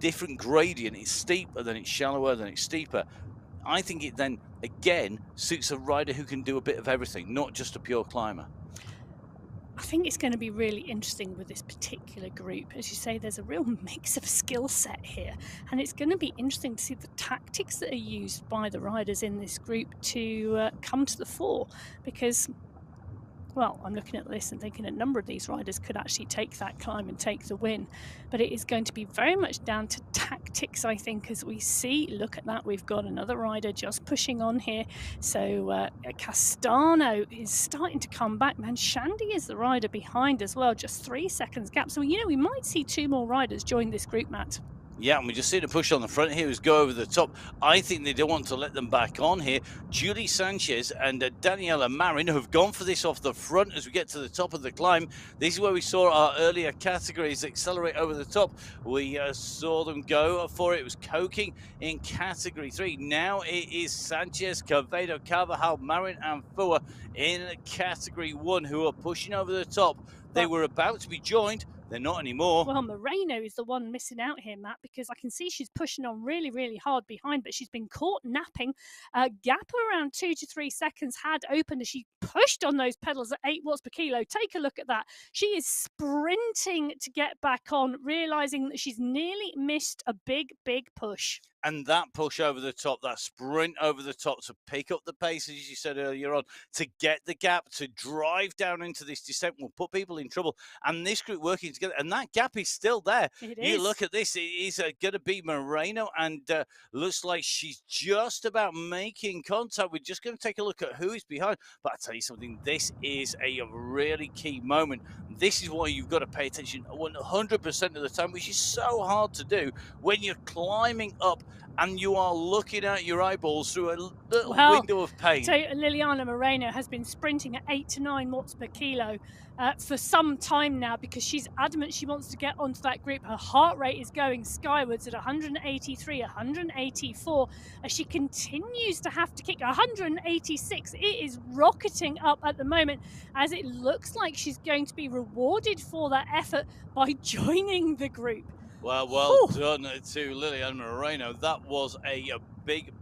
different gradient, it's steeper, then it's shallower, then it's steeper, I think it then again suits a rider who can do a bit of everything, not just a pure climber. I think it's going to be really interesting with this particular group. As you say, there's a real mix of skill set here, and it's going to be interesting to see the tactics that are used by the riders in this group to come to the fore, because, well, I'm looking at this and thinking a number of these riders could actually take that climb and take the win. But it is going to be very much down to tactics, I think, as we see. Look at that. We've got another rider just pushing on here. So Castano is starting to come back. Man, Shandy is the rider behind as well. Just 3 seconds gap. So, we might see 2 more riders join this group, Matt. Yeah, and we just see the push on the front here is go over the top. I think they don't want to let them back on here. Julie Sanchez and Daniela Marin have gone for this off the front as we get to the top of the climb. This is where we saw our earlier categories accelerate over the top. We saw them go for it. It was Coking in category 3. Now it is Sanchez, Quevedo, Carvajal, Marin, and Fua in category 1 who are pushing over the top. They were about to be joined. They're not anymore. Well, Moreno is the one missing out here, Matt, because I can see she's pushing on really, really hard behind, but she's been caught napping. Gap around 2 to 3 seconds had opened as she pushed on those pedals at 8 watts per kilo. Take a look at that. She is sprinting to get back on, realizing that she's nearly missed a big, big push. And that push over the top, that sprint over the top to pick up the pace, as you said earlier on, to get the gap, to drive down into this descent will put people in trouble. And this group working together together, and that gap is still there. It You is. look at this; it is going to be Moreno, and looks like she's just about making contact. We're just going to take a look at who is behind. But I tell you something: this is a really key moment. This is why you've got to pay attention 100% of the time, which is so hard to do when you're climbing up and you are looking at your eyeballs through a little window of pain. So Liliana Moreno has been sprinting at 8 to 9 watts per kilo for some time now, because she's adamant she wants to get onto that group. Her heart rate is going skywards at 183, 184, as she continues to have to kick 186. It is rocketing up at the moment, as it looks like she's going to be rewarded for that effort by joining the group. Well done to Liliana Moreno. That was a big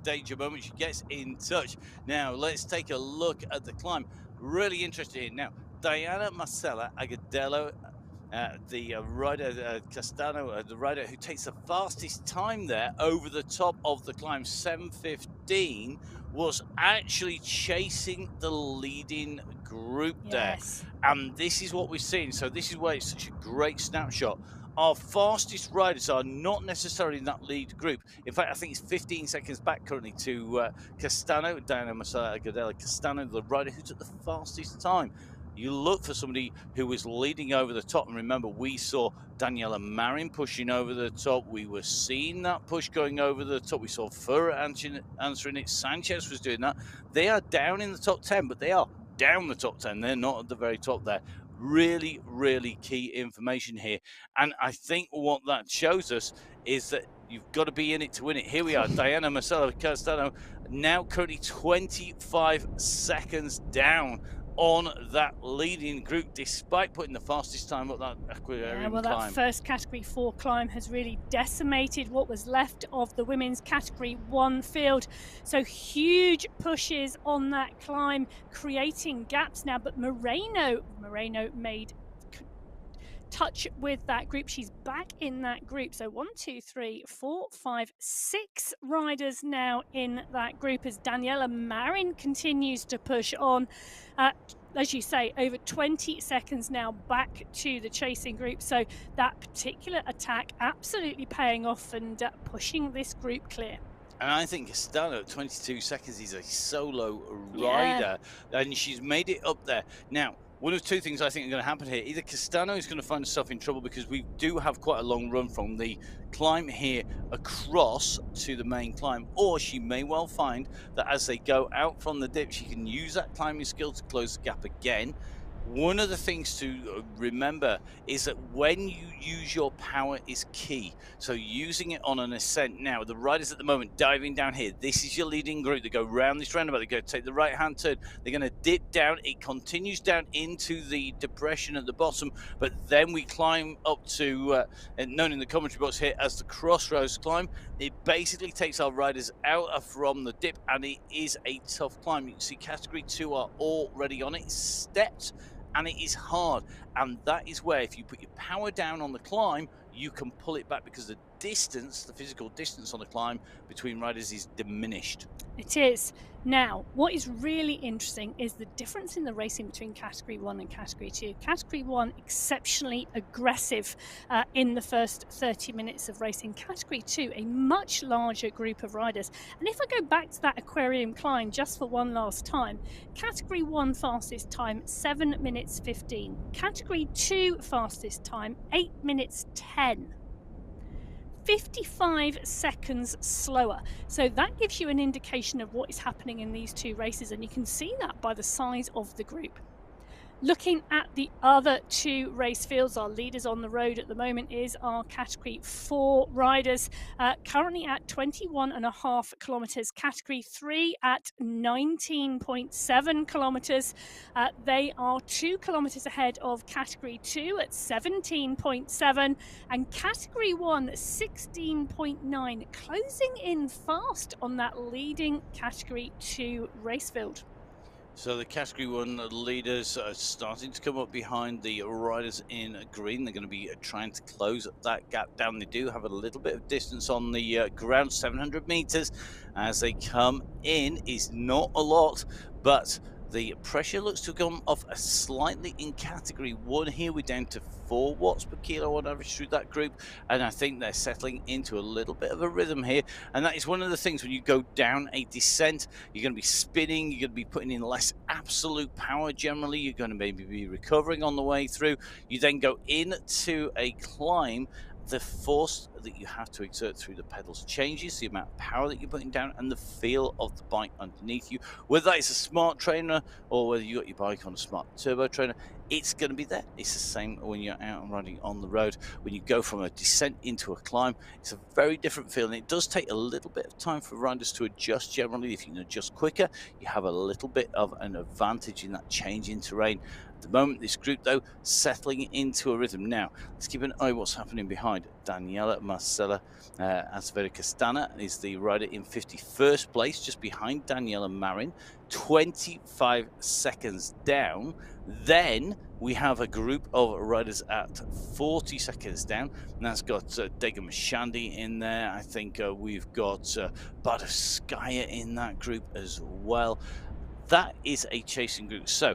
danger moment. She gets in touch. Now, let's take a look at the climb. Really interested here. Now, Diana Marcela Agudelo, the rider, Castano, the rider who takes the fastest time there over the top of the climb, 7:15, was actually chasing the leading group there. And this is what we're seeing. So this is why it's such a great snapshot. Our fastest riders are not necessarily in that lead group. In fact, I think it's 15 seconds back currently to Castano, Diana Marcela Agudelo Castano, the rider who took the fastest time. You look for somebody who was leading over the top. And remember, we saw Daniela Marin pushing over the top. We were seeing that push going over the top. We saw Fura answering it. Sanchez was doing that. They are down in the top 10, but they are down the top 10. They're not at the very top there. Really key information here. And I think what that shows us is that you've got to be in it to win it. Here we are, Diana Marcela Castano, now currently 25 seconds down on that leading group, despite putting the fastest time up that aquarium climb. That first Category 4 climb has really decimated what was left of the women's Category 1 field. So huge pushes on that climb, creating gaps now. But Moreno made touch with that group. She's back in that group. So 1, 2, 3, 4, 5, 6 riders now in that group, as Daniela Marin continues to push on. As you say, over 20 seconds now back to the chasing group. So that particular attack absolutely paying off and pushing this group clear. And I think Castano at 22 seconds is a solo rider, and she's made it up there. Now, one of two things I think are going to happen here. Either Castano is going to find herself in trouble, because we do have quite a long run from the climb here across to the main climb, or she may well find that as they go out from the dip, she can use that climbing skill to close the gap again. One of the things to remember is that when you use your power is key. So using it on an ascent. Now, the riders at the moment diving down here, this is your leading group. They go round this roundabout, they go take the right-hand turn, they're going to dip down. It continues down into the depression at the bottom, but then we climb up to, known in the commentary box here as the crossroads climb. It basically takes our riders out from the dip, and it is a tough climb. You can see Category 2 are already on it, stepped, and it is hard. And that is where, if you put your power down on the climb, you can pull it back, because the distance, the physical distance on the climb between riders is diminished. It is. Now, what is really interesting is the difference in the racing between Category 1 and Category 2. Category 1, exceptionally aggressive in the first 30 minutes of racing. Category 2, a much larger group of riders. And if I go back to that aquarium climb just for one last time, Category 1 fastest time, 7 minutes 15. Category 2 fastest time, 8 minutes 10. 55 seconds slower. So that gives you an indication of what is happening in these two races, and you can see that by the size of the group. Looking at the other two race fields, our leaders on the road at the moment is our Category 4 riders, currently at 21.5 kilometres. Category 3 at 19.7 kilometres. They are 2 kilometres ahead of Category 2 at 17.7, and Category 1 16.9, closing in fast on that leading Category 2 race field. So the Category 1 leaders are starting to come up behind the riders in green. They're going to be trying to close that gap down. They do have a little bit of distance on the ground, 700 meters as they come in. Is not a lot, but The pressure looks to have gone off slightly in category 1 here. We're down to 4 watts per kilo on average through that group, and I think they're settling into a little bit of a rhythm here. And that is one of the things when you go down a descent, you're going to be spinning, you're going to be putting in less absolute power generally, you're going to maybe be recovering on the way through. You then go into a climb. The force that you have to exert through the pedals changes, the amount of power that you're putting down, and the feel of the bike underneath you. Whether that is a smart trainer or whether you got your bike on a smart turbo trainer, it's going to be there. It's the same when you're out and riding on the road. When you go from a descent into a climb, it's a very different feeling. It does take a little bit of time for riders to adjust generally. If you can adjust quicker, you have a little bit of an advantage in that change in terrain. At the moment, this group, though, settling into a rhythm. Now, let's keep an eye on what's happening behind. Daniela Marcela Azvera Castana is the rider in 51st place, just behind Daniela Marin, 25 seconds down. Then we have a group of riders at 40 seconds down, and that's got Dega Mashandi in there. I think we've got Badovskaya in that group as well. That is a chasing group. So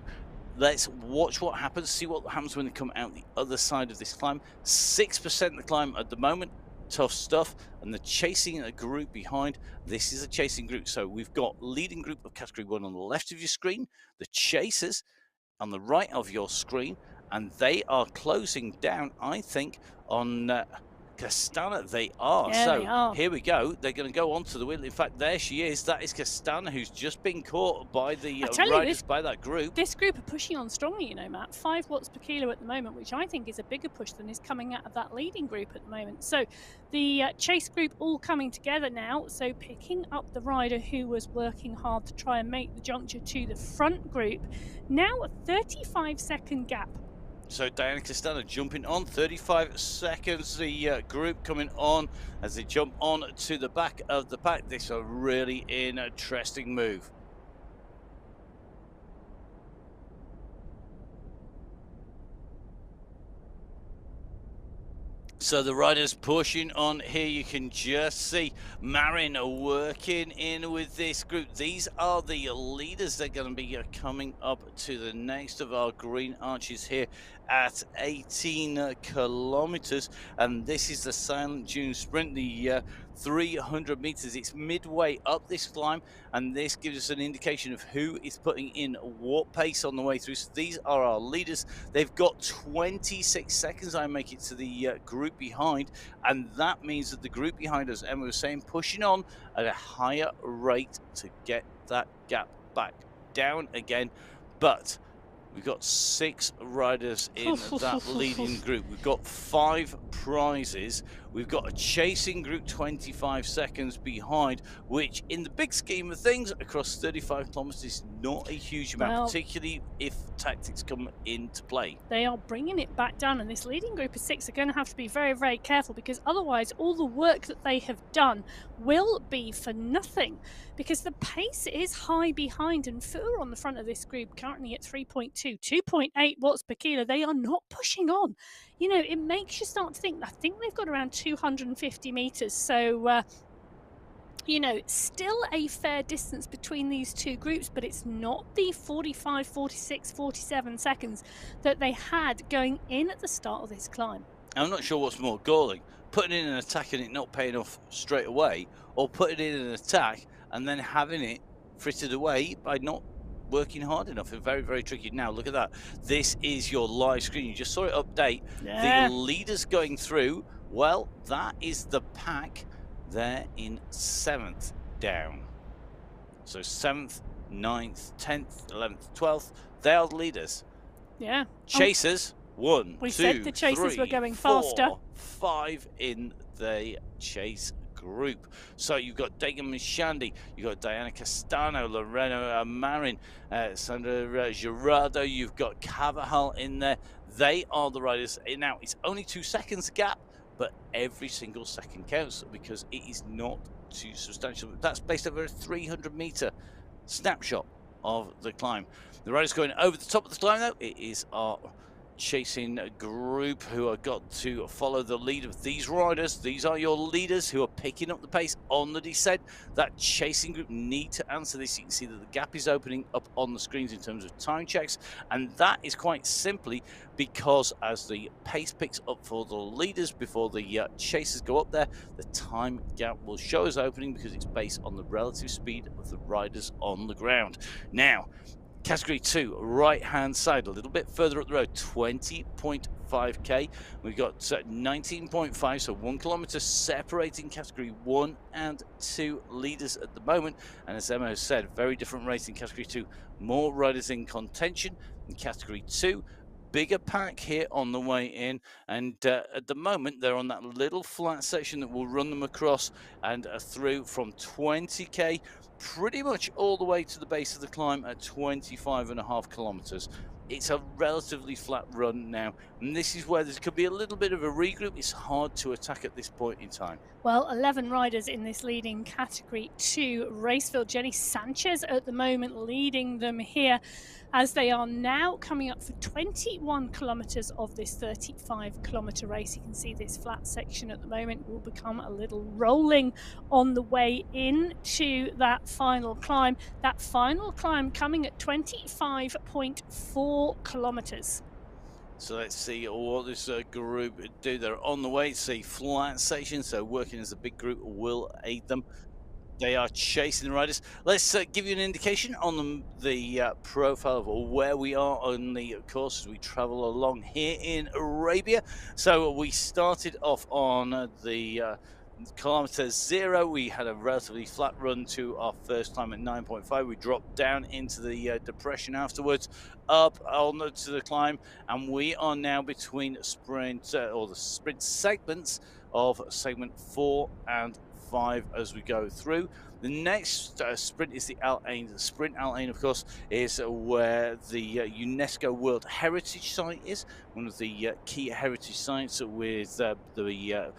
let's watch what happens, see what happens when they come out the other side of this climb. 6% the climb at the moment. Tough stuff. And the chasing group behind, this is a chasing group. So we've got leading group of category 1 on the left of your screen, the chasers on the right of your screen, and they are closing down, I think, on Castana. They are. Yeah, so they are. Here we go. They're going to go on to the wheel. In fact, there she is. That is Castana, who's just been caught by the riders by that group. This group are pushing on strongly, you know, Matt. 5 watts per kilo at the moment, which I think is a bigger push than is coming out of that leading group at the moment. So the chase group all coming together now. So picking up the rider who was working hard to try and make the juncture to the front group. Now a 35-second gap. So Diana Castana jumping on, 35 seconds, the group coming on as they jump on to the back of the pack. This is a really interesting move. So the riders pushing on here. You can just see Marin working in with this group. These are the leaders. They're going to be coming up to the next of our green arches here at 18 kilometers. And this is the Silent June Sprint, the 300 meters. It's midway up this climb, and this gives us an indication of who is putting in what pace on the way through. So these are our leaders. They've got 26 seconds. I make it to the group behind, and that means that the group behind, as Emma was saying, pushing on at a higher rate to get that gap back down again. But we've got 6 riders in that leading group. We've got 5 prizes. We've got a chasing group 25 seconds behind, which in the big scheme of things across 35 kilometers is not a huge amount, particularly if tactics come into play. They are bringing it back down, and this leading group of 6 are going to have to be very, very careful, because otherwise all the work that they have done will be for nothing, because the pace is high behind, and Fur on the front of this group currently at 3.2, 2.8 watts per kilo. They are not pushing on. You know, it makes you start to think. I think they've got around 250 meters. So, you know, still a fair distance between these two groups, but it's not the 45, 46, 47 seconds that they had going in at the start of this climb. I'm not sure what's more galling, putting in an attack and it not paying off straight away, or putting in an attack and then having it frittered away by not working hard enough. It's very, very tricky. Now look at that. This is your live screen. You just saw it update. Yeah. The leaders going through. Well, that is the pack. They're in 7th down. So 7th, 9th, 10th, 11th, 12th. They are the leaders. Yeah. Chasers. 1, we 2, said the chasers 3, were going 4, faster. 5 in the chase group. So you've got Dega Mishandi, you've got Diana Castano, Lorena Marin, Sandra Gerardo, you've got Cavajal in there. They are the riders. Now, it's only 2 seconds gap, but every single second counts because it is not too substantial. That's based over a 300-meter snapshot of the climb. The riders going over the top of the climb, though, it is our chasing group who have got to follow the lead of these riders. These are your leaders who are picking up the pace on the descent. That chasing group need to answer this. You can see that the gap is opening up on the screens in terms of time checks, and that is quite simply because as the pace picks up for the leaders before the chasers go up there, the time gap will show as opening because it's based on the relative speed of the riders on the ground. Now, Category 2, right-hand side, a little bit further up the road, 20.5k. We've got 19.5, so 1 kilometre separating Category 1 and 2 leaders at the moment. And as Emma has said, very different race in Category 2. More riders in contention in Category 2. Bigger pack here on the way in, and at the moment they're on that little flat section that will run them across and through from 20k pretty much all the way to the base of the climb at 25.5 kilometers. It's a relatively flat run now, and this is where there could be a little bit of a regroup. It's hard to attack at this point in time. Well, 11 riders in this leading Category 2 race field. Jenny Sanchez at the moment leading them here as they are now coming up for 21 kilometres of this 35-kilometre race. You can see this flat section at the moment will become a little rolling on the way into that final climb. That final climb coming at 25.4 kilometres. So let's see what this group do. They're on the way. It's a flat section, so working as a big group will aid them. They are chasing the riders. Let's give you an indication on the profile of where we are on the course as we travel along here in Arabia. So we started off on the kilometer 0. We had a relatively flat run to our first climb at 9.5. We dropped down into the depression afterwards, up on to the climb, and we are now between sprint or the sprint segments of segment 4 and 5 as we go through. The next sprint is the Al Ain. The sprint Al Ain, of course, is where the UNESCO World Heritage Site is, one of the key heritage sites with the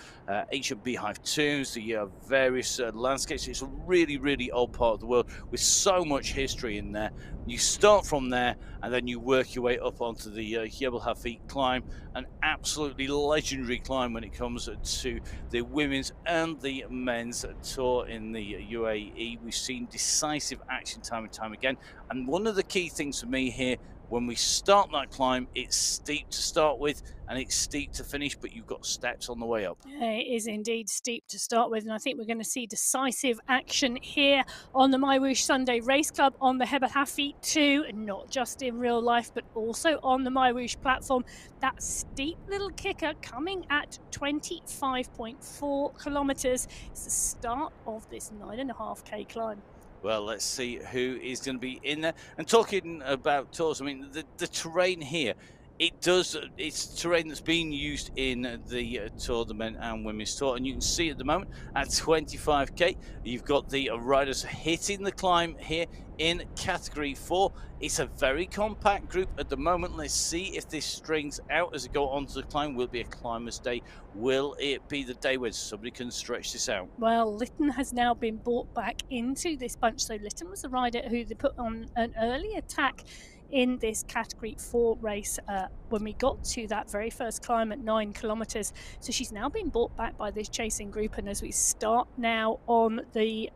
ancient beehive tombs, the various landscapes. It's a really, really old part of the world with so much history in there. You start from there and then you work your way up onto the Jebel Hafid climb, an absolutely legendary climb when it comes to the women's and the men's tour in the UAE. We've seen decisive action time and time again, and one of the key things for me here, when we start that climb, it's steep to start with and it's steep to finish, but you've got steps on the way up. It is indeed steep to start with, and I think we're going to see decisive action here on the MyWhoosh Sunday Race Club on the Jebel Hafid 2, not just in real life, but also on the MyWhoosh platform. That steep little kicker coming at 25.4 kilometres. It's the start of this 9.5k climb. Well, let's see who is going to be in there. And talking about tours, I mean, the terrain here, it's terrain that's being used in the Tour, the men and women's tour. And you can see at the moment at 25k, you've got the riders hitting the climb here in Category 4. It's a very compact group at the moment. Let's see if this strings out as it go onto the climb. Will it be a climber's day? Will it be the day when somebody can stretch this out? Well, Lytton has now been brought back into this bunch. So Lytton was the rider who they put on an early attack in this Category 4 race when we got to that very first climb at 9 kilometres. So she's now been brought back by this chasing group, and as we start now on the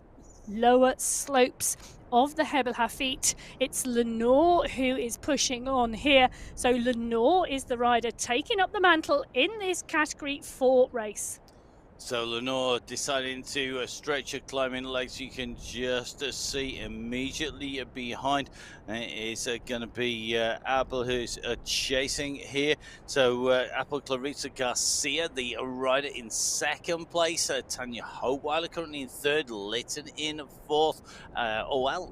lower slopes of the Jebel Hafid, it's Lenore who is pushing on here. So Lenore is the rider taking up the mantle in this Category 4 race. So Lenore deciding to stretch her climbing legs. You can just see immediately behind is going to be Apple, who's chasing here. So Apple Clarissa Garcia, the rider, in second place. Tanya Hopeweiler currently in third. Lytton in fourth.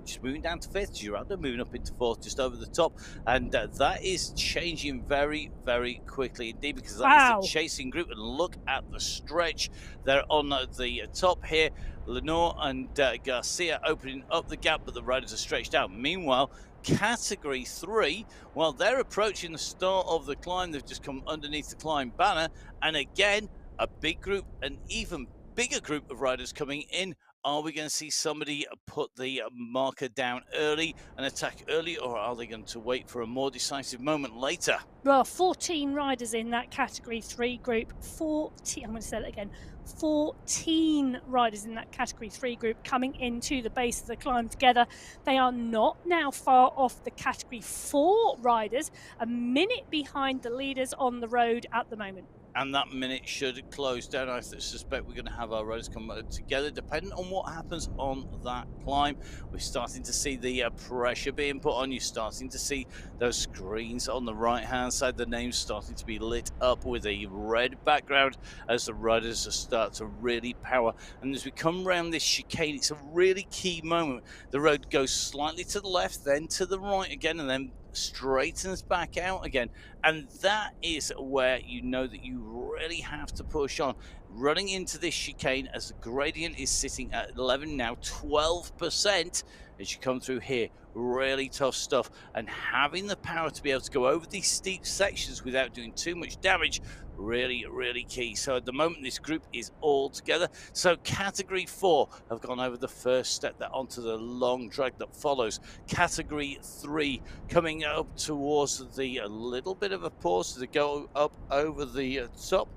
Just moving down to fifth. Girardeau moving up into fourth, just over the top. And that is changing very, very quickly indeed, because that is the chasing group. And look at the stretch. They're on the top here. Lenore and Garcia opening up the gap, but the riders are stretched out. Meanwhile, Category 3, while they're approaching the start of the climb, they've just come underneath the climb banner, and again, a big group, an even bigger group of riders coming in. Are we going to see somebody put the marker down early and attack early, or are they going to wait for a more decisive moment later? Well, 14 riders in that category 3 group. 14, I'm going to say that again. 14 riders in that category 3 group coming into the base of the climb together. They are not now far off the category 4 riders, a minute behind the leaders on the road at the moment. And that minute should close down. I suspect we're going to have our riders come together, depending on what happens on that climb. We're starting to see the pressure being put on. You're starting to see those screens on the right-hand side, the names starting to be lit up with a red background as the riders start to really power. And as we come around this chicane, it's a really key moment. The road goes slightly to the left, then to the right again, and then straightens back out again, and that is where you know that you really have to push on. Running into this chicane as the gradient is sitting at 11, now 12% as you come through here, really tough stuff, and having the power to be able to go over these steep sections without doing too much damage, really key. So at the moment this group is all together. So category 4 have gone over the first step, that onto the long drag that follows. Category 3 coming up towards the little bit of a pause to go up over the top.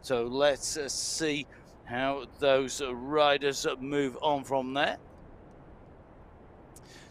So let's see how those riders move on from there.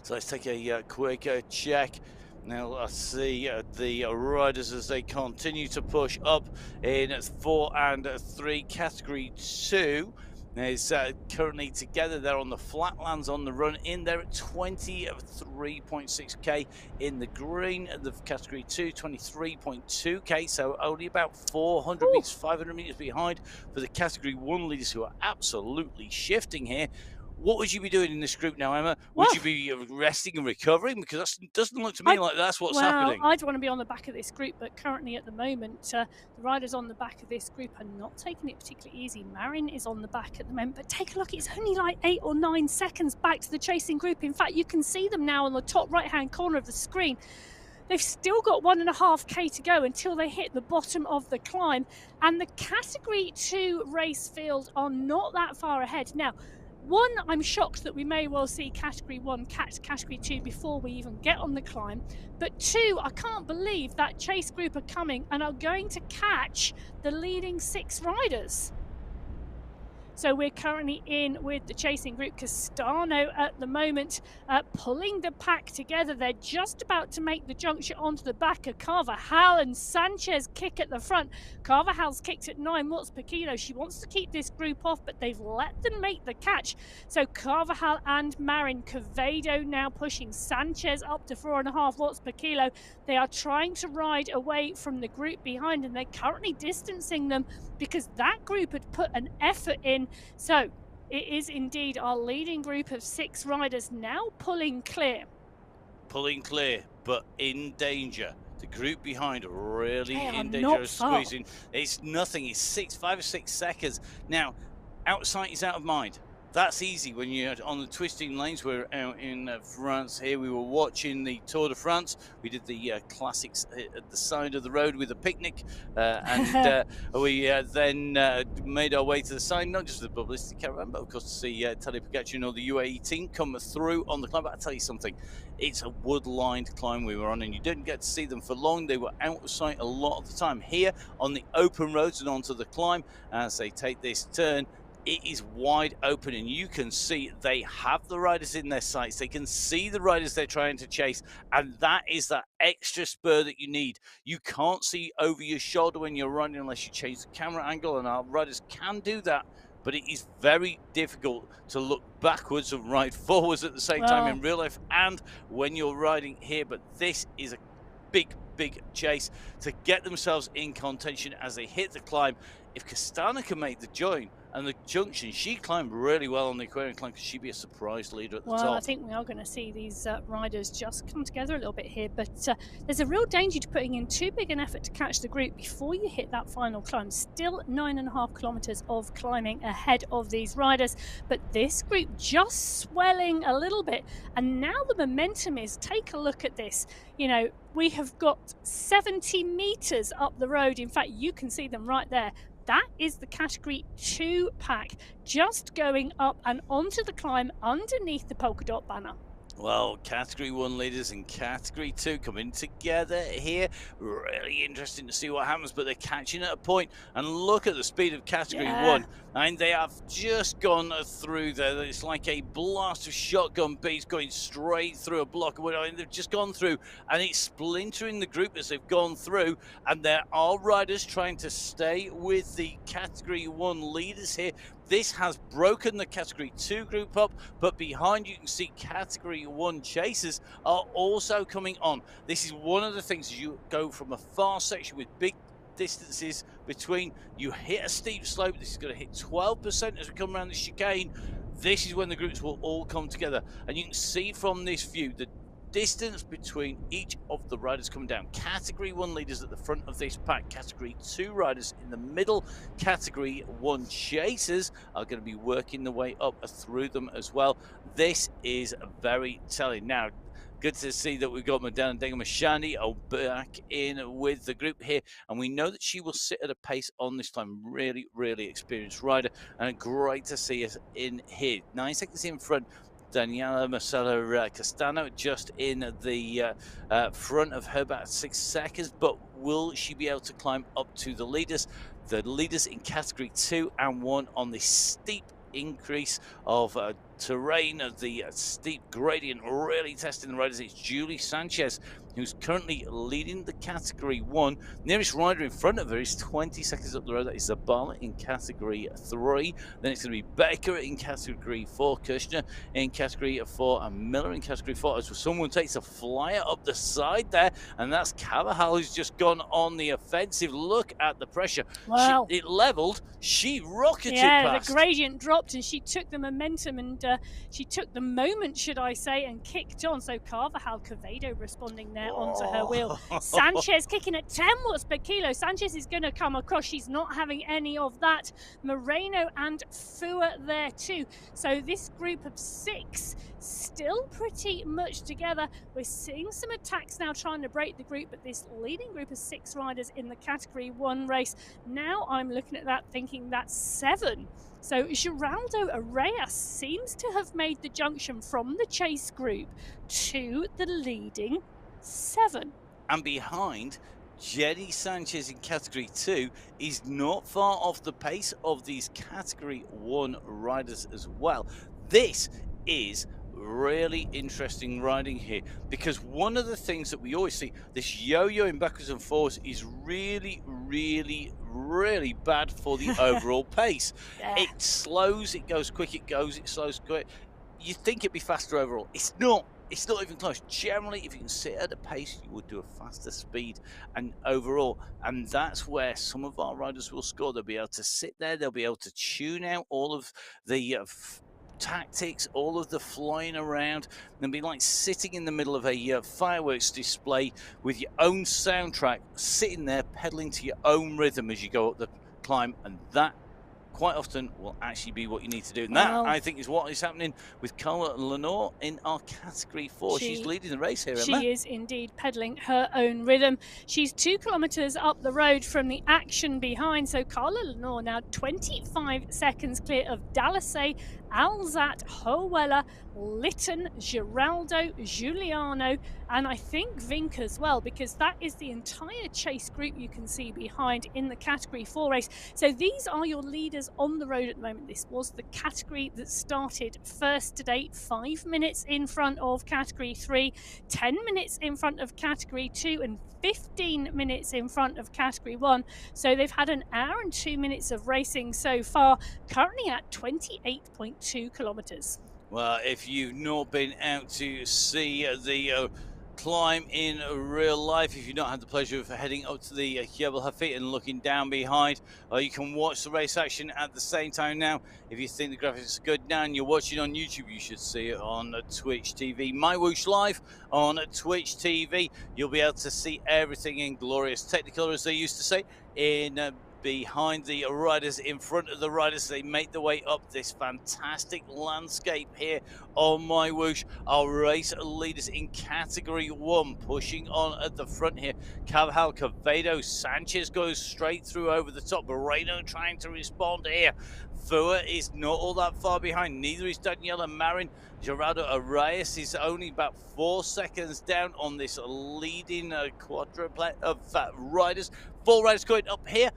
So let's take a quick check. Now let's see the riders as they continue to push up in 4 and 3. Category 2 is currently together. They're on the flatlands on the run in there at 23.6k in the green. The category 2, 23.2k, so only about 400 meters, 500 meters behind for the category 1 leaders, who are absolutely shifting here. What would you be doing in this group now, Emma? Would you be resting and recovering? Because that doesn't look to me like that's what's happening. I'd want to be on the back of this group, but currently at the moment, the riders on the back of this group are not taking it particularly easy. Marin is on the back at the moment, but take a look, it's only like 8 or 9 seconds back to the chasing group. In fact, you can see them now on the top right-hand corner of the screen. They've still got 1.5k to go until they hit the bottom of the climb, and the category 2 race field are not that far ahead. Now, one, I'm shocked that we may well see category 1 catch category 2 before we even get on the climb. But 2, I can't believe that chase group are coming and are going to catch the leading 6 riders. So we're currently in with the chasing group. Castano at the moment pulling the pack together. They're just about to make the juncture onto the back of Carvajal, and Sanchez kick at the front. Carvajal's kicked at 9 watts per kilo. She wants to keep this group off, but they've let them make the catch. So Carvajal and Marin, Quevedo now pushing Sanchez up to 4.5 watts per kilo. They are trying to ride away from the group behind, and they're currently distancing them because that group had put an effort in. So it is indeed our leading group of 6 riders now pulling clear. Pulling clear, but in danger. The group behind really in danger of squeezing. It's nothing. It's 5 or 6 seconds. Now, outside is out of mind. That's easy when you're on the twisting lanes. We're out in France here. We were watching the Tour de France. We did the classics at the side of the road with a picnic, and we then made our way to the side, not just the publicity caravan, but of course to see Tadej Pogacar and all the UAE team come through on the climb. But I'll tell you something, it's a wood-lined climb we were on, and you didn't get to see them for long. They were out of sight a lot of the time. Here on the open roads and onto the climb, as they take this turn, it is wide open, and you can see they have the riders in their sights. They can see the riders they're trying to chase, and that is that extra spur that you need. You can't see over your shoulder when you're running unless you change the camera angle, and our riders can do that, but it is very difficult to look backwards and ride forwards at the same time in real life and when you're riding here. But this is a big chase to get themselves in contention as they hit the climb. If Castana can make the join and the junction, she climbed really well on the Aquarian climb, because she'd be a surprise leader at the top. Well, I think we are going to see these riders just come together a little bit here, but there's a real danger to putting in too big an effort to catch the group before you hit that final climb. Still 9.5 kilometers of climbing ahead of these riders, but this group just swelling a little bit, and now the momentum is, take a look at this. You know, we have got 70 meters up the road. In fact, you can see them right there. That is the Category 2 pack, just going up and onto the climb underneath the polka dot banner. Well, Category 1 leaders and Category 2 coming together here. Really interesting to see what happens, but they're catching at a point. And look at the speed of Category 1. I mean, they have just gone through there. It's like a blast of shotgun beats going straight through a block. I mean, they've just gone through, and it's splintering the group as they've gone through. And there are riders trying to stay with the Category 1 leaders here. This has broken the Category 2 group up, but behind you can see Category 1 chasers are also coming on. This is one of the things as you go from a fast section with big distances between, you hit a steep slope. This is going to hit 12% as we come around the chicane. This is when the groups will all come together, and you can see from this view the distance between each of the riders coming down. Category 1 leaders at the front of this pack, Category 2 riders in the middle, Category 1 chasers are going to be working their way up through them as well. This is very telling. Now, good to see that we've got Madana Dengamashani back in with the group here, and we know that she will sit at a pace on this time. Really, really experienced rider, and great to see us in here. 9 seconds in front. Daniela Marcela Castano just in the front of her, about 6 seconds, but will she be able to climb up to the leaders? The leaders in Category 2 and 1 on this steep increase of terrain, the steep gradient, really testing the riders. It's Julie Sanchez who's currently leading the Category 1. Nearest rider in front of her is 20 seconds up the road. That is Zabala in Category 3. Then it's going to be Baker in Category 4, Kirshner in Category 4, and Miller in Category 4. As someone takes a flyer up the side there, and that's Cavajal, who's just gone on the offensive. Look at the pressure. Wow. It leveled. She rocketed past. The gradient dropped, and she took the momentum, and she took the moment, should I say, and kicked on. So Carvajal Quevedo responding there onto her wheel. Sanchez kicking at 10 watts per kilo. Sanchez is going to come across. She's not having any of that. Moreno and Fua there too. So this group of 6 still pretty much together. We're seeing some attacks now trying to break the group, but this leading group of 6 riders in the Category 1 race. Now I'm looking at that thinking that's 7. So Geraldo Arreas seems to have made the junction from the chase group to the leading 7. And behind, Jenny Sanchez in Category 2 is not far off the pace of these Category 1 riders as well. This is really interesting riding here, because one of the things that we always see, this yo-yoing backwards and forwards, is really bad for the overall pace. It slows, it goes quick, it goes, it slows quick. You'd think it'd be faster overall. It's not even close. Generally, if you can sit at a pace, you would do a faster speed and overall, and that's where some of our riders will score. They'll be able to sit there, they'll be able to tune out all of the tactics, all of the flying around, and be like sitting in the middle of a fireworks display with your own soundtrack, sitting there pedaling to your own rhythm as you go up the climb, and that quite often will actually be what you need to do. And that, I think, is what is happening with Carla Lenore in our Category 4. She's leading the race here, Emma. She is indeed pedaling her own rhythm. She's 2 kilometres up the road from the action behind. So Carla Lenore now 25 seconds clear of Dallasay, Alzat, Hoella, Lytton, Geraldo, Giuliano, and I think Vink as well, because that is the entire chase group you can see behind in the Category 4 race. So these are your leaders on the road at the moment. This was the category that started first today, 5 minutes in front of Category 3, 10 minutes in front of Category 2, and 15 minutes in front of Category 1. So they've had an hour and 2 minutes of racing so far, currently at 28.2 kilometres. Well, if you've not been out to see the climb in real life, if you've not had the pleasure of heading up to the Jebel Hafit and looking down behind, you can watch the race action at the same time now. If you think the graphics are good now and you're watching on YouTube, you should see it on Twitch TV. MyWhoosh Live on Twitch TV. You'll be able to see everything in glorious Technicolor, as they used to say, in behind the riders, in front of the riders. They make their way up this fantastic landscape here on MyWhoosh. Our race leaders in category 1 pushing on at the front here. Carvajal, Quevedo, Sanchez goes straight through over the top. Moreno trying to respond here. Fua is not all that far behind. Neither is Daniela Marin. Gerardo Arias is only about 4 seconds down on this leading quadruplet of riders. 4 riders going up here.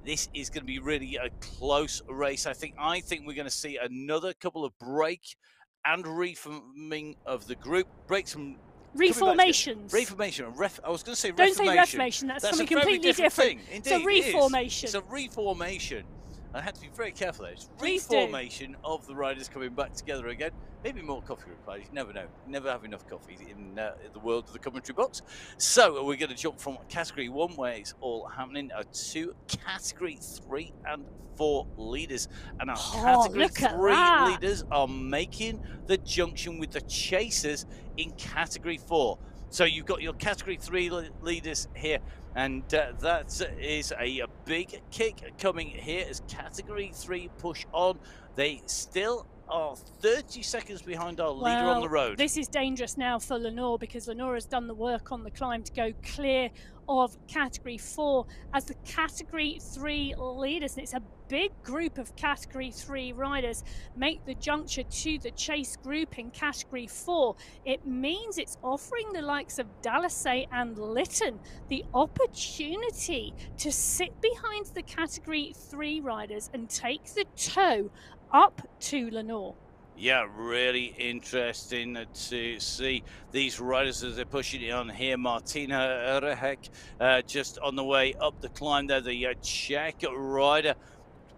This is going to be really a close race. I think we're going to see another couple of break and reforming of the group. Breaks from reformations. Reformation. I was going to say Don't reformation. say reformation. That's something completely different. Thing. Indeed, it's a reformation. It's a reformation. I had to be very careful there. It's Please reformation of the riders coming back together again. Maybe more coffee required. You never know. Never have enough coffee in the world of the commentary box. So we're going to jump from category 1, where it's all happening, to category 3 and 4 leaders. And our category 3 leaders are making the junction with the chasers in category 4. So you've got your category 3 leaders here, and that is a big kick coming here as category 3 push on. They still are 30 seconds behind our leader on the road. This is dangerous now for Lenore, because Lenore has done the work on the climb to go clear of category 4 as the category 3 leaders, and it's a big group of category 3 riders, make the juncture to the chase group in category 4. It means it's offering the likes of Dalasay and Lytton the opportunity to sit behind the category 3 riders and take the tow up to Lenore. Yeah, really interesting to see these riders as they're pushing it on here. Martina Rehek just on the way up the climb there. The Czech rider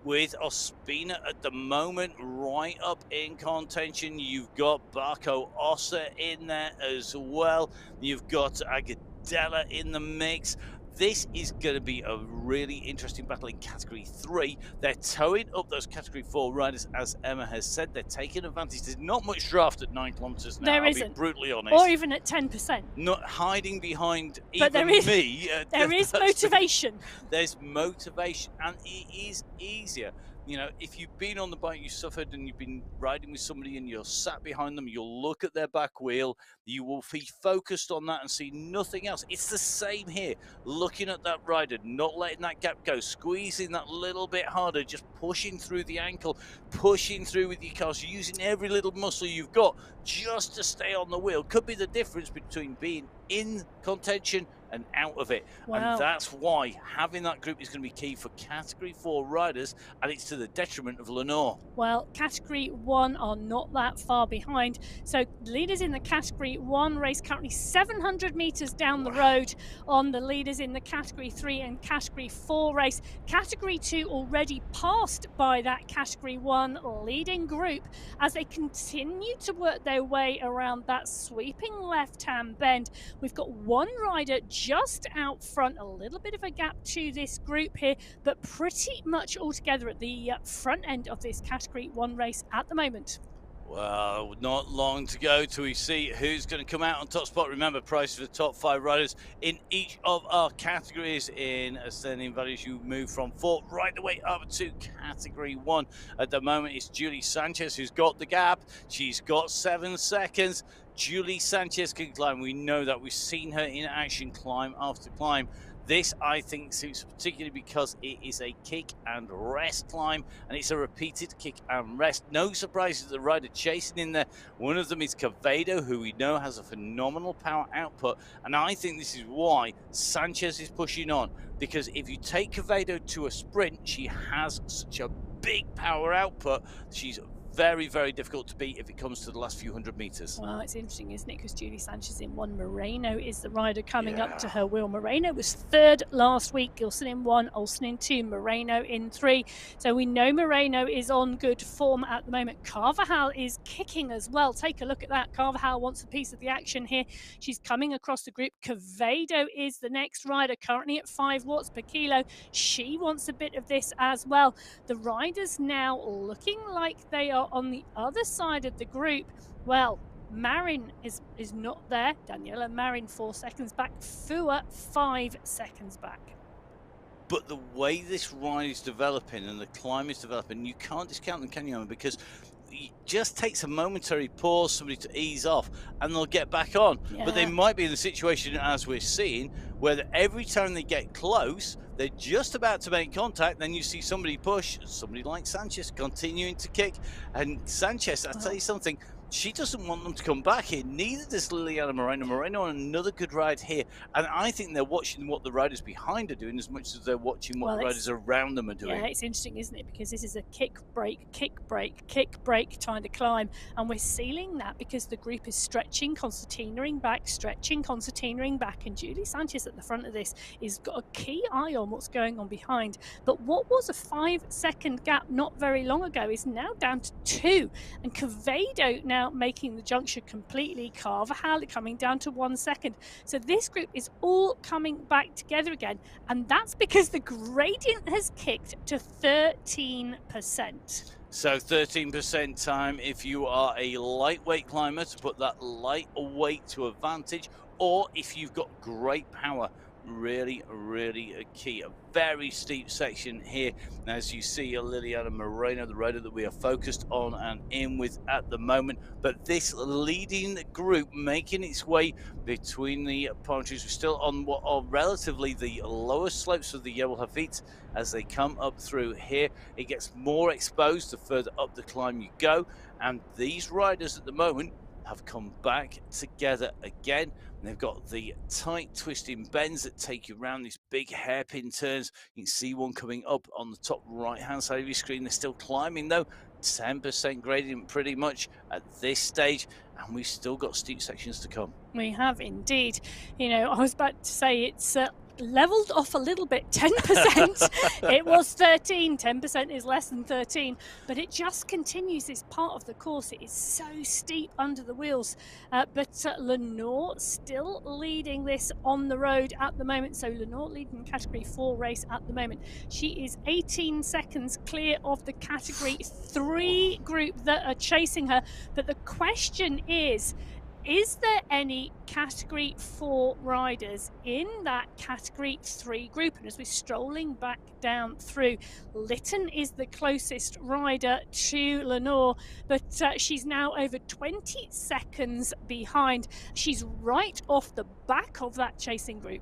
with Ospina at the moment right up in contention. You've got Barco Ossa in there as well. You've got Agadella in the mix. This is going to be a really interesting battle in category 3. They're towing up those category 4 riders, as Emma has said. They're taking advantage. There's not much draft at 9 kilometres now. There I'll isn't. be brutally honest. Or even at 10%. Not hiding behind but even me. There is motivation. There's motivation, and it is easier. You know, if you've been on the bike, you suffered, and you've been riding with somebody and you're sat behind them, you'll look at their back wheel, you will be focused on that and see nothing else. It's the same here. Looking at that rider, not letting that gap go, squeezing that little bit harder, just pushing through the ankle, pushing through with your calves, using every little muscle you've got just to stay on the wheel. Could be the difference between being in contention and out of it. Wow. And that's why having that group is going to be key for category 4 riders, and it's to the detriment of Lenore. Well, category 1 are not that far behind. So leaders in the category 1 race currently 700 meters down the road on the leaders in the category 3 and category 4 race. Category 2 already passed by that category 1 leading group as they continue to work their way around that sweeping left-hand bend. We've got one rider just out front, a little bit of a gap to this group here, but pretty much all together at the front end of this category 1 race at the moment. Well, not long to go till we see who's going to come out on top spot. Remember, price for the top 5 riders in each of our categories in ascending values. You move from 4 right the way up to category 1. At the moment, it's Julie Sanchez who's got the gap. She's got 7 seconds. Julie Sanchez can climb. We know that. We've seen her in action climb after climb. This, I think, suits particularly because it is a kick and rest climb, and it's a repeated kick and rest. No surprises, the rider chasing in there. One of them is Quevedo, who we know has a phenomenal power output, and I think this is why Sanchez is pushing on, because if you take Quevedo to a sprint, she has such a big power output. She's very, very difficult to beat if it comes to the last few hundred meters. Well, it's interesting, isn't it? Because Julie Sanchez in 1, Moreno is the rider coming up to her wheel. Moreno was 3rd last week, Gilson in 1, Olsen in 2, Moreno in 3. So we know Moreno is on good form at the moment. Carvajal is kicking as well. Take a look at that. Carvajal wants a piece of the action here. She's coming across the group. Quevedo is the next rider, currently at 5 watts per kilo. She wants a bit of this as well. The riders now looking like they are on the other side of the group. Well, Marin is not there. Daniela Marin 4 seconds back. Fua 5 seconds back. But the way this ride is developing and the climb is developing, you can't discount them, can you, Emma? Because it just takes a momentary pause, somebody to ease off, and they'll get back on. But they Yeah. might be in the situation, as we're seeing, where every time they get close, they're just about to make contact. Then you see somebody push, somebody like Sanchez continuing to kick. And Sanchez, I'll tell you something, she doesn't want them to come back here. Neither does Liliana Moreno. Moreno on another good ride here. And I think they're watching what the riders behind are doing as much as they're watching what the riders around them are doing. Yeah, it's interesting, isn't it? Because this is a kick, break, kick, break, kick, break kind of climb. And we're sealing that because the group is stretching, concertinaing back, stretching, concertinaing back. And Julie Sanchez at the front of this is got a key eye on what's going on behind. But what was a 5-second gap not very long ago is now down to 2. And Quevedo now making the juncture completely, Carvajal coming down to 1 second. So this group is all coming back together again, and that's because the gradient has kicked to 13%. So 13% time if you are a lightweight climber to put that light weight to advantage, or if you've got great power. Really, really a key. A very steep section here. As you see, Liliana Moreno, the rider that we are focused on and in with at the moment. But this leading group making its way between the palm trees. We're still on what are relatively the lower slopes of the Jebel Hafit as they come up through here. It gets more exposed the further up the climb you go. And these riders at the moment have come back together again. They've got the tight twisting bends that take you around these big hairpin turns. You can see one coming up on the top right hand side of your screen. They're still climbing though, 10% gradient pretty much at this stage, and we've still got steep sections to come. We have indeed. You know, I was about to say it's leveled off a little bit, 10%. It was 13, 10% is less than 13, but it just continues this part of the course. It is so steep under the wheels, but Lenore still leading this on the road at the moment. So Lenore leading category 4 race at the moment. She is 18 seconds clear of the category 3 group that are chasing her, but the question is there any category 4 riders in that category 3 group? And as we're strolling back down through, Lytton is the closest rider to Lenore, but she's now over 20 seconds behind. She's right off the back of that chasing group.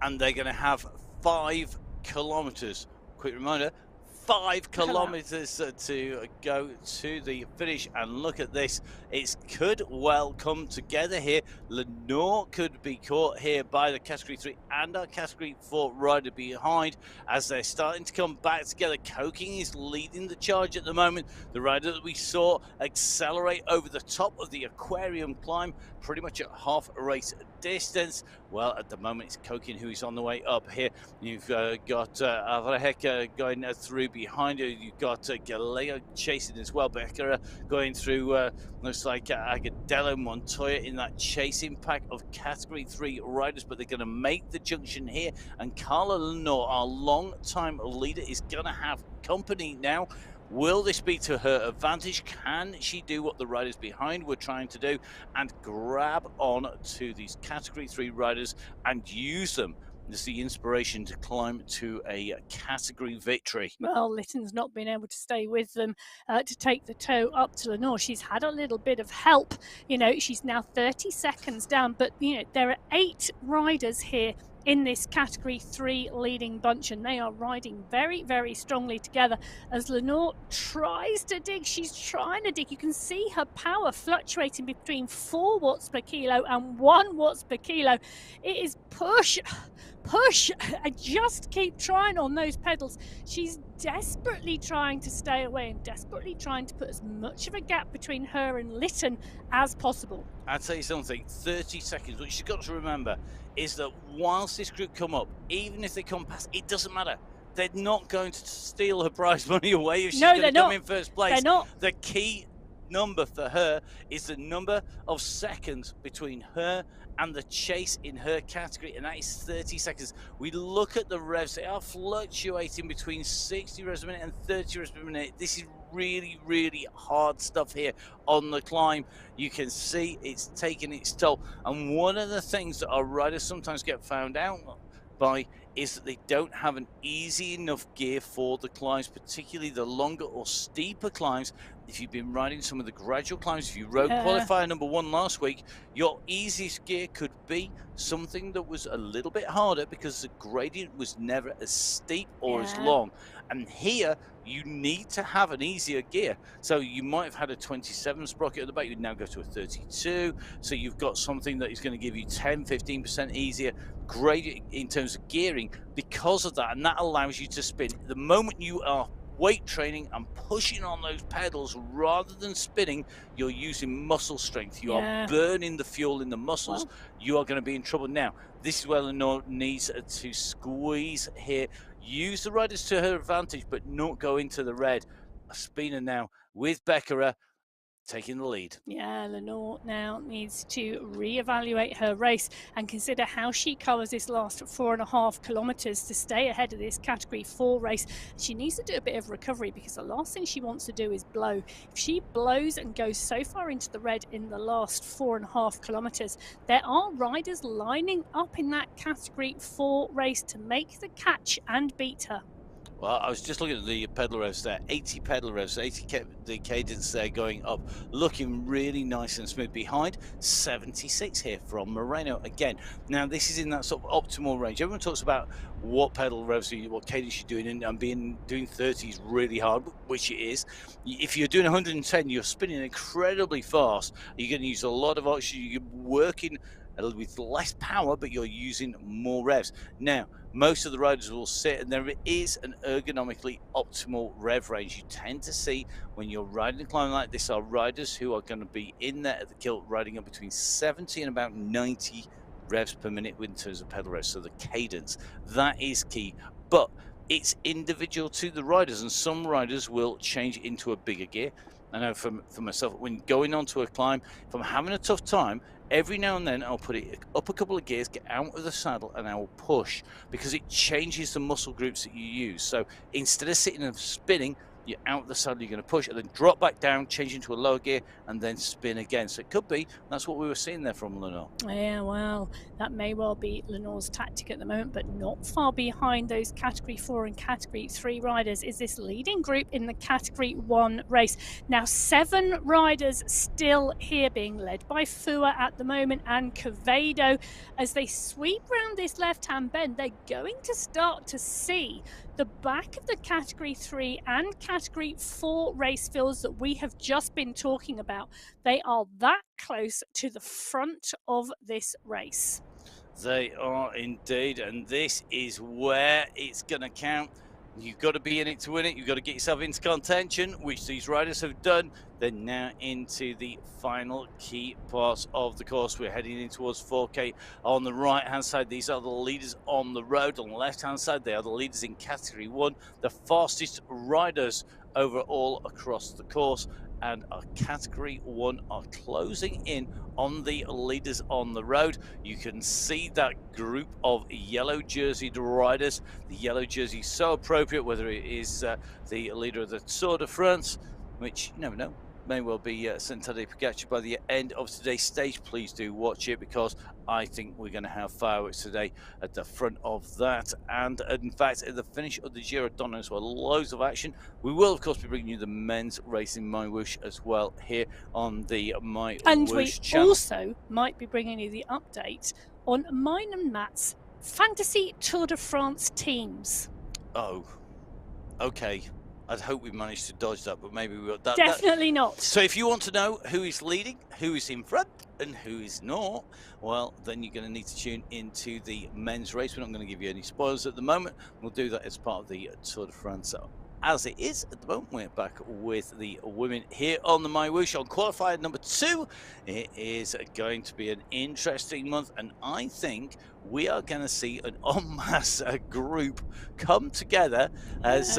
And they're going to have 5 kilometers. Quick reminder, 5 kilometers to go to the finish, and look at this. It could well come together here. Lenore could be caught here by the category 3 and our category 4 rider behind as they're starting to come back together. Koking is leading the charge at the moment. The rider that we saw accelerate over the top of the aquarium climb pretty much at half a race distance. Well, at the moment it's Koking who is on the way up here. You've got Avrahek going through behind her. You've got Galea chasing as well. Becerra going through, looks like Agudelo, Montoya in that chasing pack of category 3 riders, but they're going to make the junction here. And Carla Lenore, our long-time leader, is going to have company now. Will this be to her advantage? Can she do what the riders behind were trying to do and grab on to these category 3 riders and use them as the inspiration to climb to a category victory? Well, Lytton's not been able to stay with them to take the tow up to Lenore. She's had a little bit of help. You know, she's now 30 seconds down, but, you know, there are 8 riders here in this category 3 leading bunch, and they are riding very, very strongly together as Lenore tries to dig. She's trying to dig. You can see her power fluctuating between 4 watts per kilo and 1 watts per kilo. It is push, and just keep trying on those pedals. She's desperately trying to stay away and desperately trying to put as much of a gap between her and Lytton as possible. I'll tell you something, 30 seconds, what you've got to remember is that whilst this group come up, even if they come past, it doesn't matter. They're not going to steal her prize money away if she's going to come in first place. They're not. The key number for her is the number of seconds between her and the chase in her category, and that is 30 seconds. We look at the revs, they are fluctuating between 60 revs per minute and 30 revs per minute. This is really, really hard stuff here on the climb. You can see it's taking its toll, and one of the things that our riders sometimes get found out by is that they don't have an easy enough gear for the climbs, particularly the longer or steeper climbs. If you've been riding some of the gradual climbs, if you rode Yeah, qualifier number 1 last week, your easiest gear could be something that was a little bit harder because the gradient was never as steep or as yeah, long. And here, you need to have an easier gear. So you might have had a 27 sprocket at the back, you now go to a 32. So you've got something that is going to give you 10-15% easier gradient in terms of gearing because of that. And that allows you to spin. The moment you are weight training and pushing on those pedals rather than spinning, you're using muscle strength. You are yeah. burning the fuel in the muscles. Well, You are going to be in trouble. Now, this is where Lenore needs to squeeze here. Use the riders to her advantage, but not go into the red. Spina now with Beckera taking the lead. yeah, Lenore now needs to reevaluate her race and consider how she covers this last 4.5 kilometres to stay ahead of this Category 4 race. She needs to do a bit of recovery because the last thing she wants to do is blow. If she blows and goes so far into the red in the last 4.5 kilometres, there are riders lining up in that Category 4 race to make the catch and beat her. Well, I was just looking at the pedal revs there, 80 pedal revs, 80 the cadence there going up, looking really nice and smooth. Behind, 76 here from Moreno again. Now, this is in that sort of optimal range. Everyone talks about what pedal revs, what cadence you're doing, and doing 30 is really hard, which it is. If you're doing 110, you're spinning incredibly fast. You're going to use a lot of oxygen. You're working with less power, but you're using more revs. Now, most of the riders will sit, and there is an ergonomically optimal rev range. You tend to see when you're riding a climb like this are riders who are going to be in there at the kilt riding up between 70 and about 90 revs per minute in terms of pedal revs. So the cadence, that is key. But it's individual to the riders, and some riders will change into a bigger gear. I know for myself, when going onto a climb, if I'm having a tough time, every now and then I'll put it up a couple of gears, get out of the saddle, and I will push because it changes the muscle groups that you use. So instead of sitting and spinning, you're out of the saddle, you're going to push and then drop back down, change into a lower gear, and then spin again. So it could be that's what we were seeing there from Lenore. Yeah, well, that may well be Lenore's tactic at the moment, but not far behind those Category 4 and Category 3 riders is this leading group in the Category 1 race. Now, 7 riders still here, being led by Fua at the moment and Quevedo. As they sweep round this left-hand bend, they're going to start to see the back of the Category 3 and Category 4 race fields that we have just been talking about. They are that close to the front of this race. They are indeed, and this is where it's going to count. You've got to be in it to win it. You've got to get yourself into contention, which these riders have done. They're now into the final key parts of the course. We're heading in towards 4K. On the right-hand side, these are the leaders on the road. On the left-hand side, they are the leaders in Category 1, the fastest riders overall across the course. And our Category 1 are closing in on the leaders on the road. You can see that group of yellow jerseyed riders. The yellow jersey is so appropriate, whether it is the leader of the Tour de France, which you never know, may well be Tadej Pogacar by the end of today's stage. Please do watch it because I think we're going to have fireworks today at the front of that. And in fact, at the finish of the Giro d'Anna as well, loads of action. We will, of course, be bringing you the men's race in MyWhoosh as well here on the MyWhoosh And we channel. also might be bringing you the update on mine and Matt's Fantasy Tour de France teams. Oh, okay. I'd hope we managed to dodge that, but maybe we will. Definitely not. So if you want to know who is leading, who is in front, and who is not, well, then you're going to need to tune into the men's race. We're not going to give you any spoilers at the moment. We'll do that as part of the Tour de France. As it is at the moment, we're back with the women here on the MyWhoosh on qualifier number 2. It is going to be an interesting month, and I think we are going to see an en masse group come together as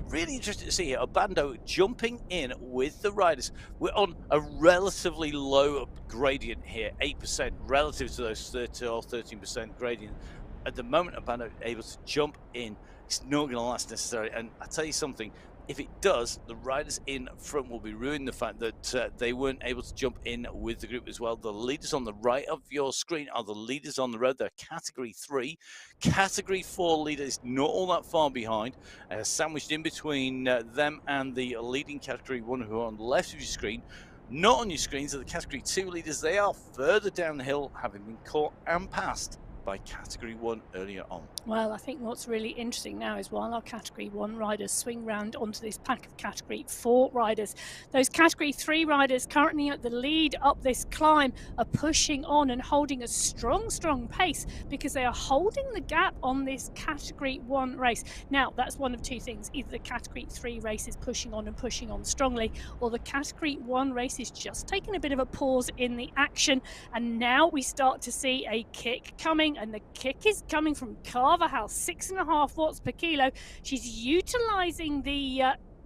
really interesting to see here. Obando jumping in with the riders. We're on a relatively low gradient here, 8% relative to those 30 or 13% gradient. At the moment, Obando able to jump in. It's not going to last necessarily. And I tell you something, If it does, the riders in front will be ruined. The fact that they weren't able to jump in with the group as well. The leaders on the right of your screen are the leaders on the road. They're Category 3. Category 4 leader is not all that far behind. Sandwiched in between them and the leading Category 1 who are on the left of your screen. Not on your screens are the Category 2 leaders. They are further down the hill, having been caught and passed by Category 1 earlier on. Well, I think what's really interesting now is while our Category 1 riders swing round onto this pack of Category 4 riders, those Category 3 riders currently at the lead up this climb are pushing on and holding a strong pace because they are holding the gap on this Category 1 race. Now, that's one of two things. Either the Category 3 race is pushing on strongly, or the Category 1 race is just taking a bit of a pause in the action. And now we start to see a kick coming, and the kick is coming from Carvajal, 6.5 watts per kilo. She's utilizing the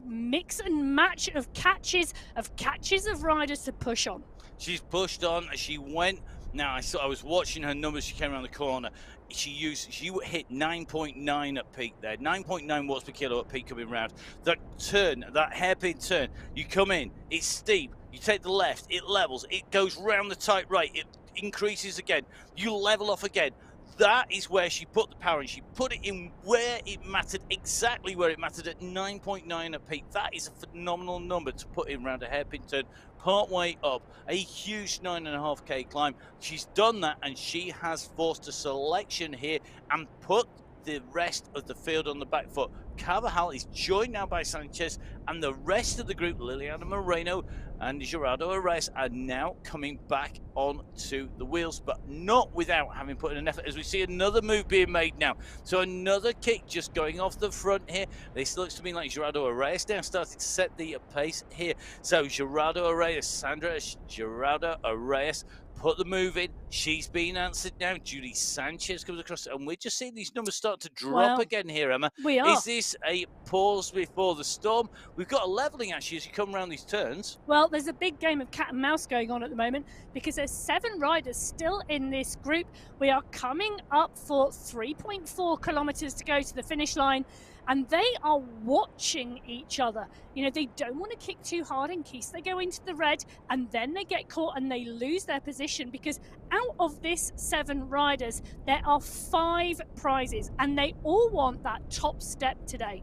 mix and match of catches of riders to push on. She's pushed on. She went. Now I was watching her numbers. She came around the corner. She hit 9.9 at peak there. 9.9 watts per kilo at peak coming round. That turn, that hairpin turn. You come in. It's steep. You take the left. It levels. It goes round the tight right. It increases again. You level off again. That is where she put the power in. She put it in where it mattered, exactly where it mattered, at 9.9 at peak. That is a phenomenal number to put in around a hairpin turn, part way up, a huge 9.5k climb. She's done that, and she has forced a selection here and put the rest of the field on the back foot. Carvajal is joined now by Sanchez, and the rest of the group, Liliana Moreno and Gerardo Arrez, are now coming back onto the wheels, but not without having put in an effort, as we see another move being made now. So another kick just going off the front here. This looks to me like Gerardo Arrez now starting to set the pace here. So Gerardo Arrez, Gerardo Arrez, put the move in. She's been answered now. Judy Sanchez comes across, and we're just seeing these numbers start to drop again here, Emma. We are. Is this a pause before the storm? We've got a levelling actually as you come around these turns. Well, there's a big game of cat and mouse going on at the moment because there's 7 riders still in this group. We are coming up for 3.4 kilometers to go to the finish line, and they are watching each other. You know, they don't want to kick too hard in case they go into the red and then they get caught and they lose their position, because out of this 7 riders, there are 5 prizes and they all want that top step today.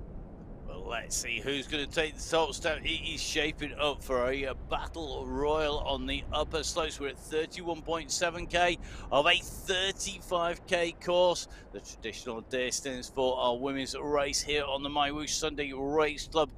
Well, let's see who's going to take the top step. It is shaping up for a battle royal on the upper slopes. We're at 31.7k of a 35k course, the traditional distance for our women's race here on the MyWhoosh Sunday Race Club.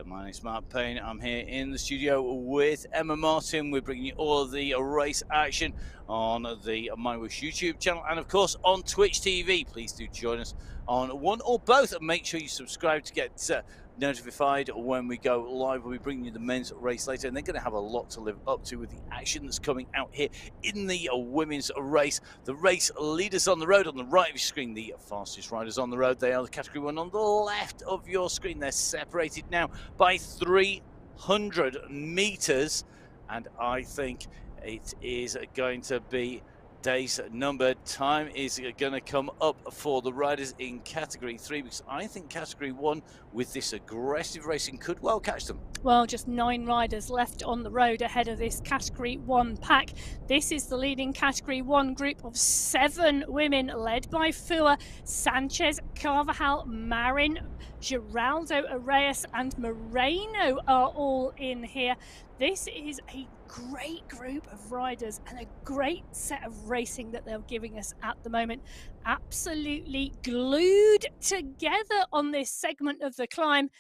My name's Mark Payne. I'm here in the studio with Emma Martin. We're bringing you all of the race action on the MyWhoosh YouTube channel and, of course, on Twitch TV. Please do join us on one or both, and make sure you subscribe to get notified when we go live. We'll be bringing you the men's race later, and they're going to have a lot to live up to with the action that's coming out here in the women's race. The race leaders on the road on the right of your screen, the fastest riders on the road, they are the Category 1 on the left of your screen. They're separated now by 300 meters, and I think it is going to be days numbered. Time is going to come up for the riders in Category 3, because I think Category 1 with this aggressive racing could well catch them. Well, just 9 riders left on the road ahead of this Category 1 pack. This is the leading Category 1 group of 7 women, led by Fua, Sanchez, Carvajal, Marin, Geraldo Arrez and Moreno are all in here. This is a great group of riders and a great set of racing that they're giving us at the moment. Absolutely glued together on this segment of the climb,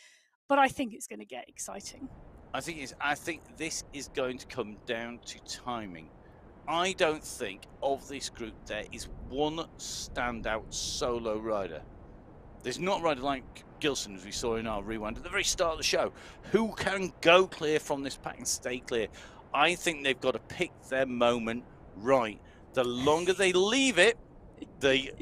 but I think it's going to get exciting. I think this is going to come down to timing. I don't think of this group there is one standout solo rider. There's not a rider like Gilson, as we saw in our rewind at the very start of the show, who can go clear from this pack and stay clear. I think they've got to pick their moment right. The longer they leave it, the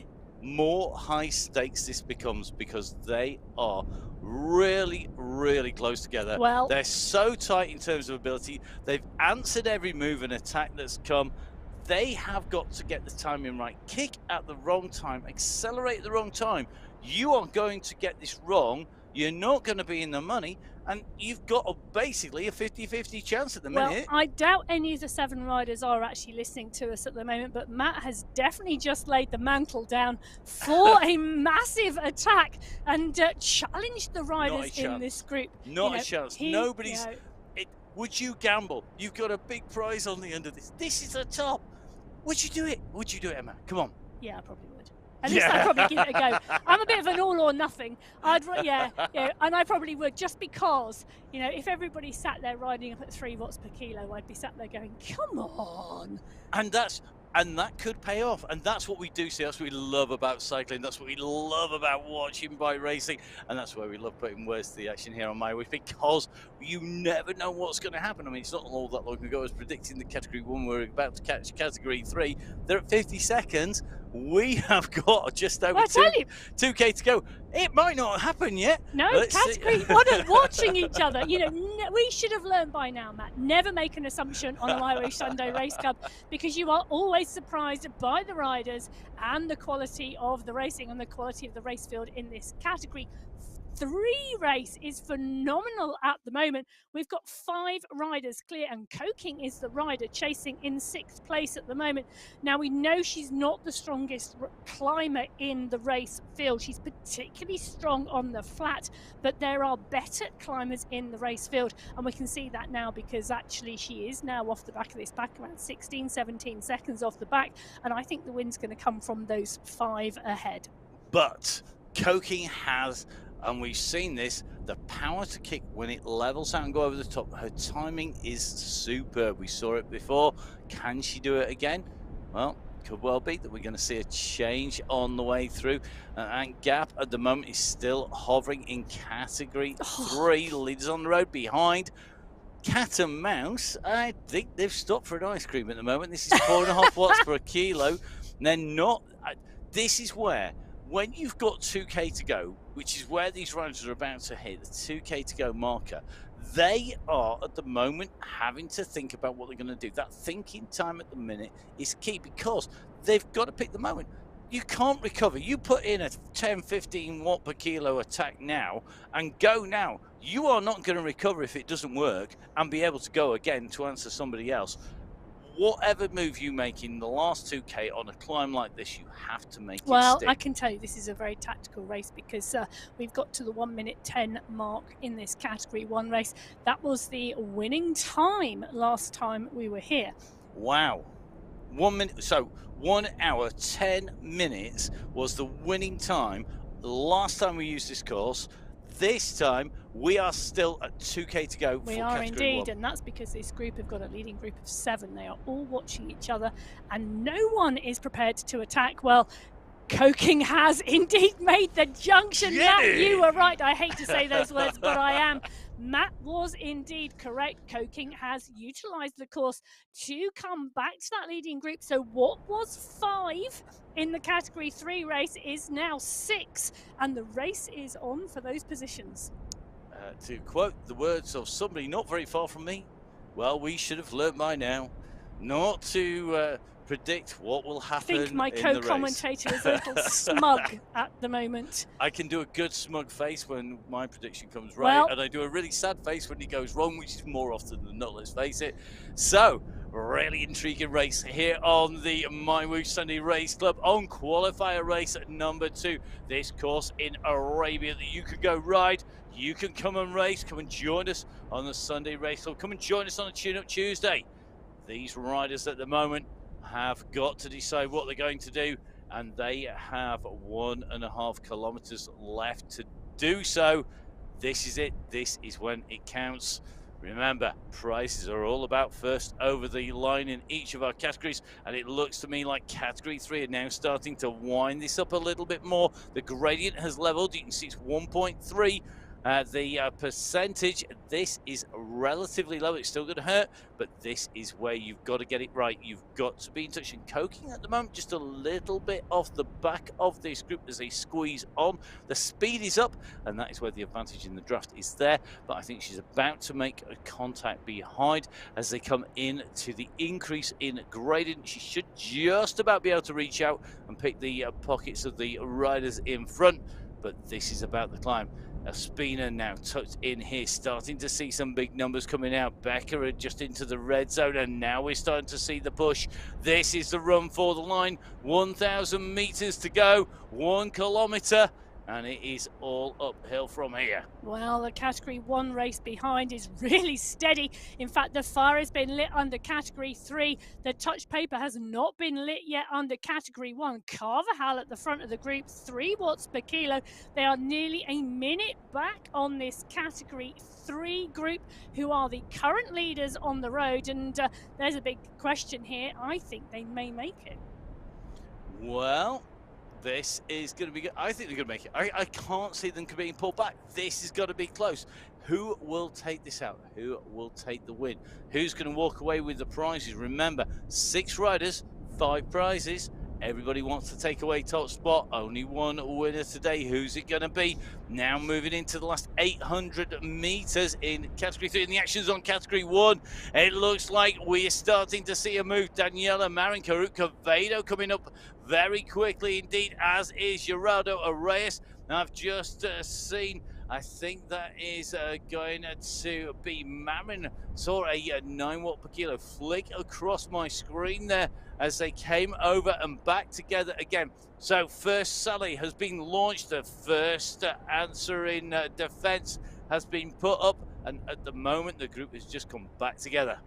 more high stakes this becomes, because they are really, really close together. Well, they're so tight in terms of ability. They've answered every move and attack that's come. They have got to get the timing right. Kick at the wrong time, accelerate at the wrong time. You are going to get this wrong, you're not going to be in the money, and you've got basically a 50-50 chance at the Well, minute. I doubt any of the 7 riders are actually listening to us at the moment, but Matt has definitely just laid the mantle down for a massive attack and challenged the riders in this group. Not a chance. Nobody's. Would you gamble? You've got a big prize on the end of this. This is the top. Would you do it? Would you do it, Emma? Come on. Yeah, I probably would. At least I'd probably give it a go. I'm a bit of an all or nothing. And I probably would, just because, if everybody sat there riding up at 3 watts per kilo, I'd be sat there going, come on. And that could pay off. And that's what we do see. That's what we love about cycling. That's what we love about watching bike racing. And that's why we love putting words to the action here on MyWhoosh, because you never know what's going to happen. I mean, it's not all that long ago I was predicting the Category 1. We're about to catch Category 3. They're at 50 seconds. We have got just over 2K to go. It might not happen yet. No, Category 1 are watching each other. We should have learned by now, Matt. Never make an assumption on a MyWhoosh Sunday Race Club, because you are always surprised by the riders and the quality of the racing and the quality of the race field in this Category 3 race is phenomenal at the moment. We've got 5 riders clear, and Coking is the rider chasing in 6th place at the moment. Now, we know she's not the strongest climber in the race field. She's particularly strong on the flat, but there are better climbers in the race field, and we can see that now, because actually she is now off the back of this pack, around 16, 17 seconds off the back, and I think the win's going to come from those 5 ahead. But Coking has, and we've seen this, the power to kick when it levels out and go over the top. Her timing is superb. We saw it before. Can she do it again? Well, could well be that we're going to see a change on the way through. And Gap at the moment is still hovering in Category 3. Leaders on the road behind. Cat and Mouse, I think they've stopped for an ice cream at the moment. This is 4.5 watts per kilo. And they're not. This is where, when you've got 2K to go, which is where these riders are about to hit the 2K to go marker, they are at the moment having to think about what they're going to do. That thinking time at the minute is key, because they've got to pick the moment. You can't recover. You put in a 10-15 watt per kilo attack now and go now. You are not going to recover if it doesn't work and be able to go again to answer somebody else. Whatever move you make in the last 2K on a climb like this, you have to make it stick. Well, I can tell you this is a very tactical race, because we've got to the 1:10 mark in this Category 1 race. That was the winning time last time we were here. Wow. 1 minute, so 1 hour, 10 minutes was the winning time last time we used this course. This time, we are still at 2K to go. We are indeed, and that's because this group have got a leading group of 7. They are all watching each other, and no one is prepared to attack. Well, Coking has indeed made the junction. Matt, you were right. I hate to say those words, but I am. Matt was indeed correct. Coking has utilised the course to come back to that leading group. So what was 5 in the Category 3 race is now 6, and the race is on for those positions. To quote the words of somebody not very far from me, well, we should have learnt by now not to predict what will happen. I think my co-commentator is a little smug at the moment. I can do a good smug face when my prediction comes right, and I do a really sad face when it goes wrong, which is more often than not, let's face it. So, really intriguing race here on the MyWhoosh Sunday Race Club on Qualifier Race at number 2. This course in Arabia that you can go ride. You can come and race. Come and join us on the Sunday Race Club. Come and join us on a Tune-Up Tuesday. These riders at the moment have got to decide what they're going to do, and they have 1.5 kilometers left to do so. This is it. This is when it counts. Remember, prizes are all about first over the line in each of our categories, and it looks to me like Category 3 are now starting to wind this up a little bit more. The gradient has leveled. You can see it's 1.3. The percentage, this is relatively low. It's still going to hurt, but this is where you've got to get it right. You've got to be in touch. And Coking at the moment just a little bit off the back of this group as they squeeze on. The speed is up, and that is where the advantage in the draft is there. But I think she's about to make a contact behind as they come in to the increase in gradient. She should just about be able to reach out and pick the pockets of the riders in front. But this is about the climb. Spina now tucked in here, starting to see some big numbers coming out. Becker just into the red zone, and now we're starting to see the push. This is the run for the line. 1,000 meters to go, 1 kilometer, and it is all uphill from here. Well, the Category 1 race behind is really steady. In fact, the fire has been lit under Category 3. The touch paper has not been lit yet under Category 1. Carvajal at the front of the group, 3 watts per kilo. They are nearly a minute back on this Category 3 group, who are the current leaders on the road. And there's a big question here. I think they may make it. Well, this is going to be good. I think they're going to make it. I can't see them being pulled back. This is going to be close. Who will take this out? Who will take the win? Who's going to walk away with the prizes? Remember, 6 riders, 5 prizes. Everybody wants to take away top spot. Only one winner today. Who's it going to be? Now moving into the last 800 meters in Category 3. And the action's on Category 1. It looks like we're starting to see a move. Daniela Marin, Quevedo coming up very quickly indeed, as is Geraldo Arrayas. I've just seen, I think that is going to be Marin. Saw a 9 watt per kilo flick across my screen there as they came over and back together again. So first Sally has been launched. The first answer in defense has been put up, and at the moment the group has just come back together.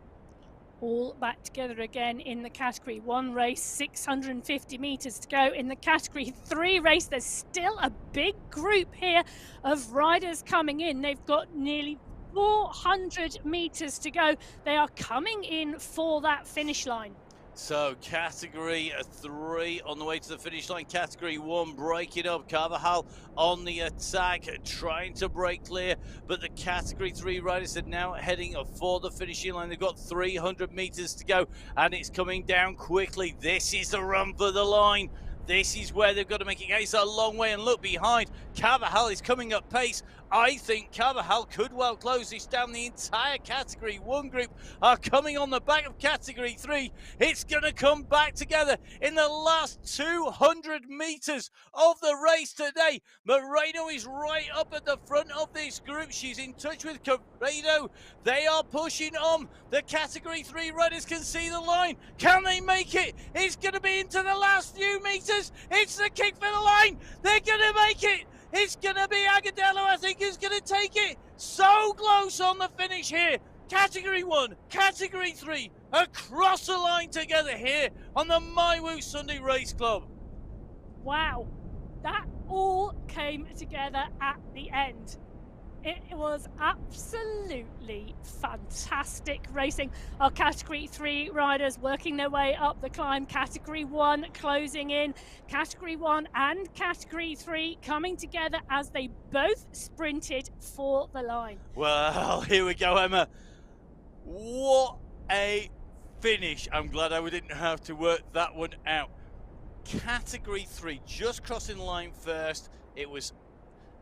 All back together again in the Category 1 race, 650 meters to go. In the Category 3 race, there's still a big group here of riders coming in. They've got nearly 400 meters to go. They are coming in for that finish line. So Category 3 on the way to the finish line. Category 1 breaking up. Carvajal on the attack, trying to break clear. But the Category 3 riders are now heading for the finishing line. They've got 300 meters to go, and it's coming down quickly. This is the run for the line. This is where they've got to make it. It's a long way, and look behind. Carvajal is coming up pace. I think Carvajal could well close this down. The entire Category 1 group are coming on the back of Category 3. It's going to come back together in the last 200 meters of the race today. Moreno is right up at the front of this group. She's in touch with Quevedo. They are pushing on. The Category 3 riders can see the line. Can they make it? It's going to be into the last few meters. It's the kick for the line. They're going to make it. It's going to be Agudelo, I think, who's going to take it. So close on the finish here. Category 1, Category 3, across the line together here on the MyWhoosh Sunday Race Club. Wow, that all came together at the end. It was absolutely fantastic racing. Our Category 3 riders working their way up the climb. Category 1 closing in. Category 1 and Category 3 coming together as they both sprinted for the line. Well, here we go, Emma. What a finish. I'm glad I didn't have to work that one out. Category 3 just crossing the line first. It was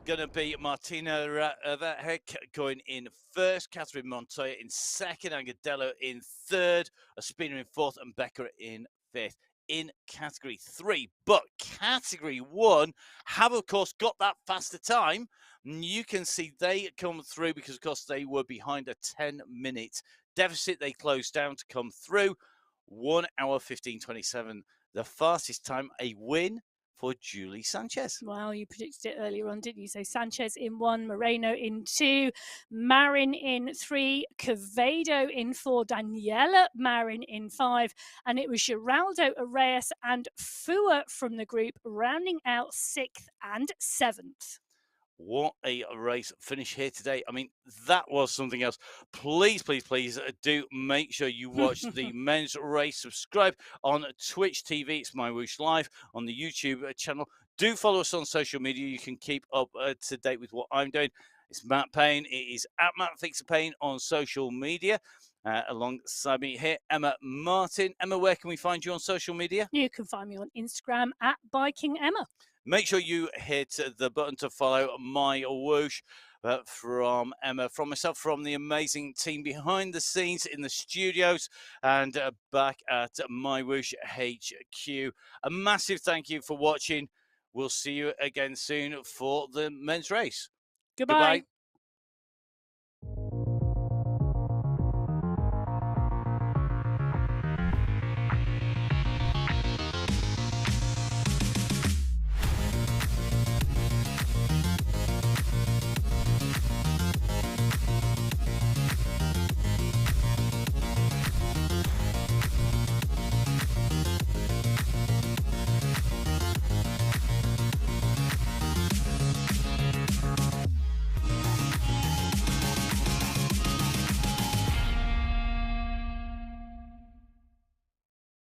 going to be Martina Verheck going in first, Catherine Montoya in second, Agudelo in third, Ospina in fourth, and Becker in fifth in Category 3. But Category 1 have, of course, got that faster time. You can see they come through because, of course, they were behind a 10-minute deficit. They closed down to come through. 1 hour 15:27, the fastest time, a win for Julie Sanchez. Well, you predicted it earlier on, didn't you? So Sanchez in 1, Moreno in 2, Marin in 3, Quevedo in 4, Daniela Marin in 5, and it was Geraldo Arrayas and Fua from the group rounding out 6th and 7th. What a race finish here today. I mean, that was something else. Please, please, please do make sure you watch the men's race. Subscribe on Twitch TV. It's MyWhoosh Live on the YouTube channel. Do follow us on social media. You can keep up to date with what I'm doing. It's Matt Payne. It is at Matt Fixer Payne on social media. Alongside me here, Emma Martin. Emma, where can we find you on social media? You can find me on Instagram at Biking Emma. Make sure you hit the button to follow MyWhoosh from Emma, from myself, from the amazing team behind the scenes in the studios and back at MyWhoosh HQ. A massive thank you for watching. We'll see you again soon for the men's race. Goodbye. Goodbye.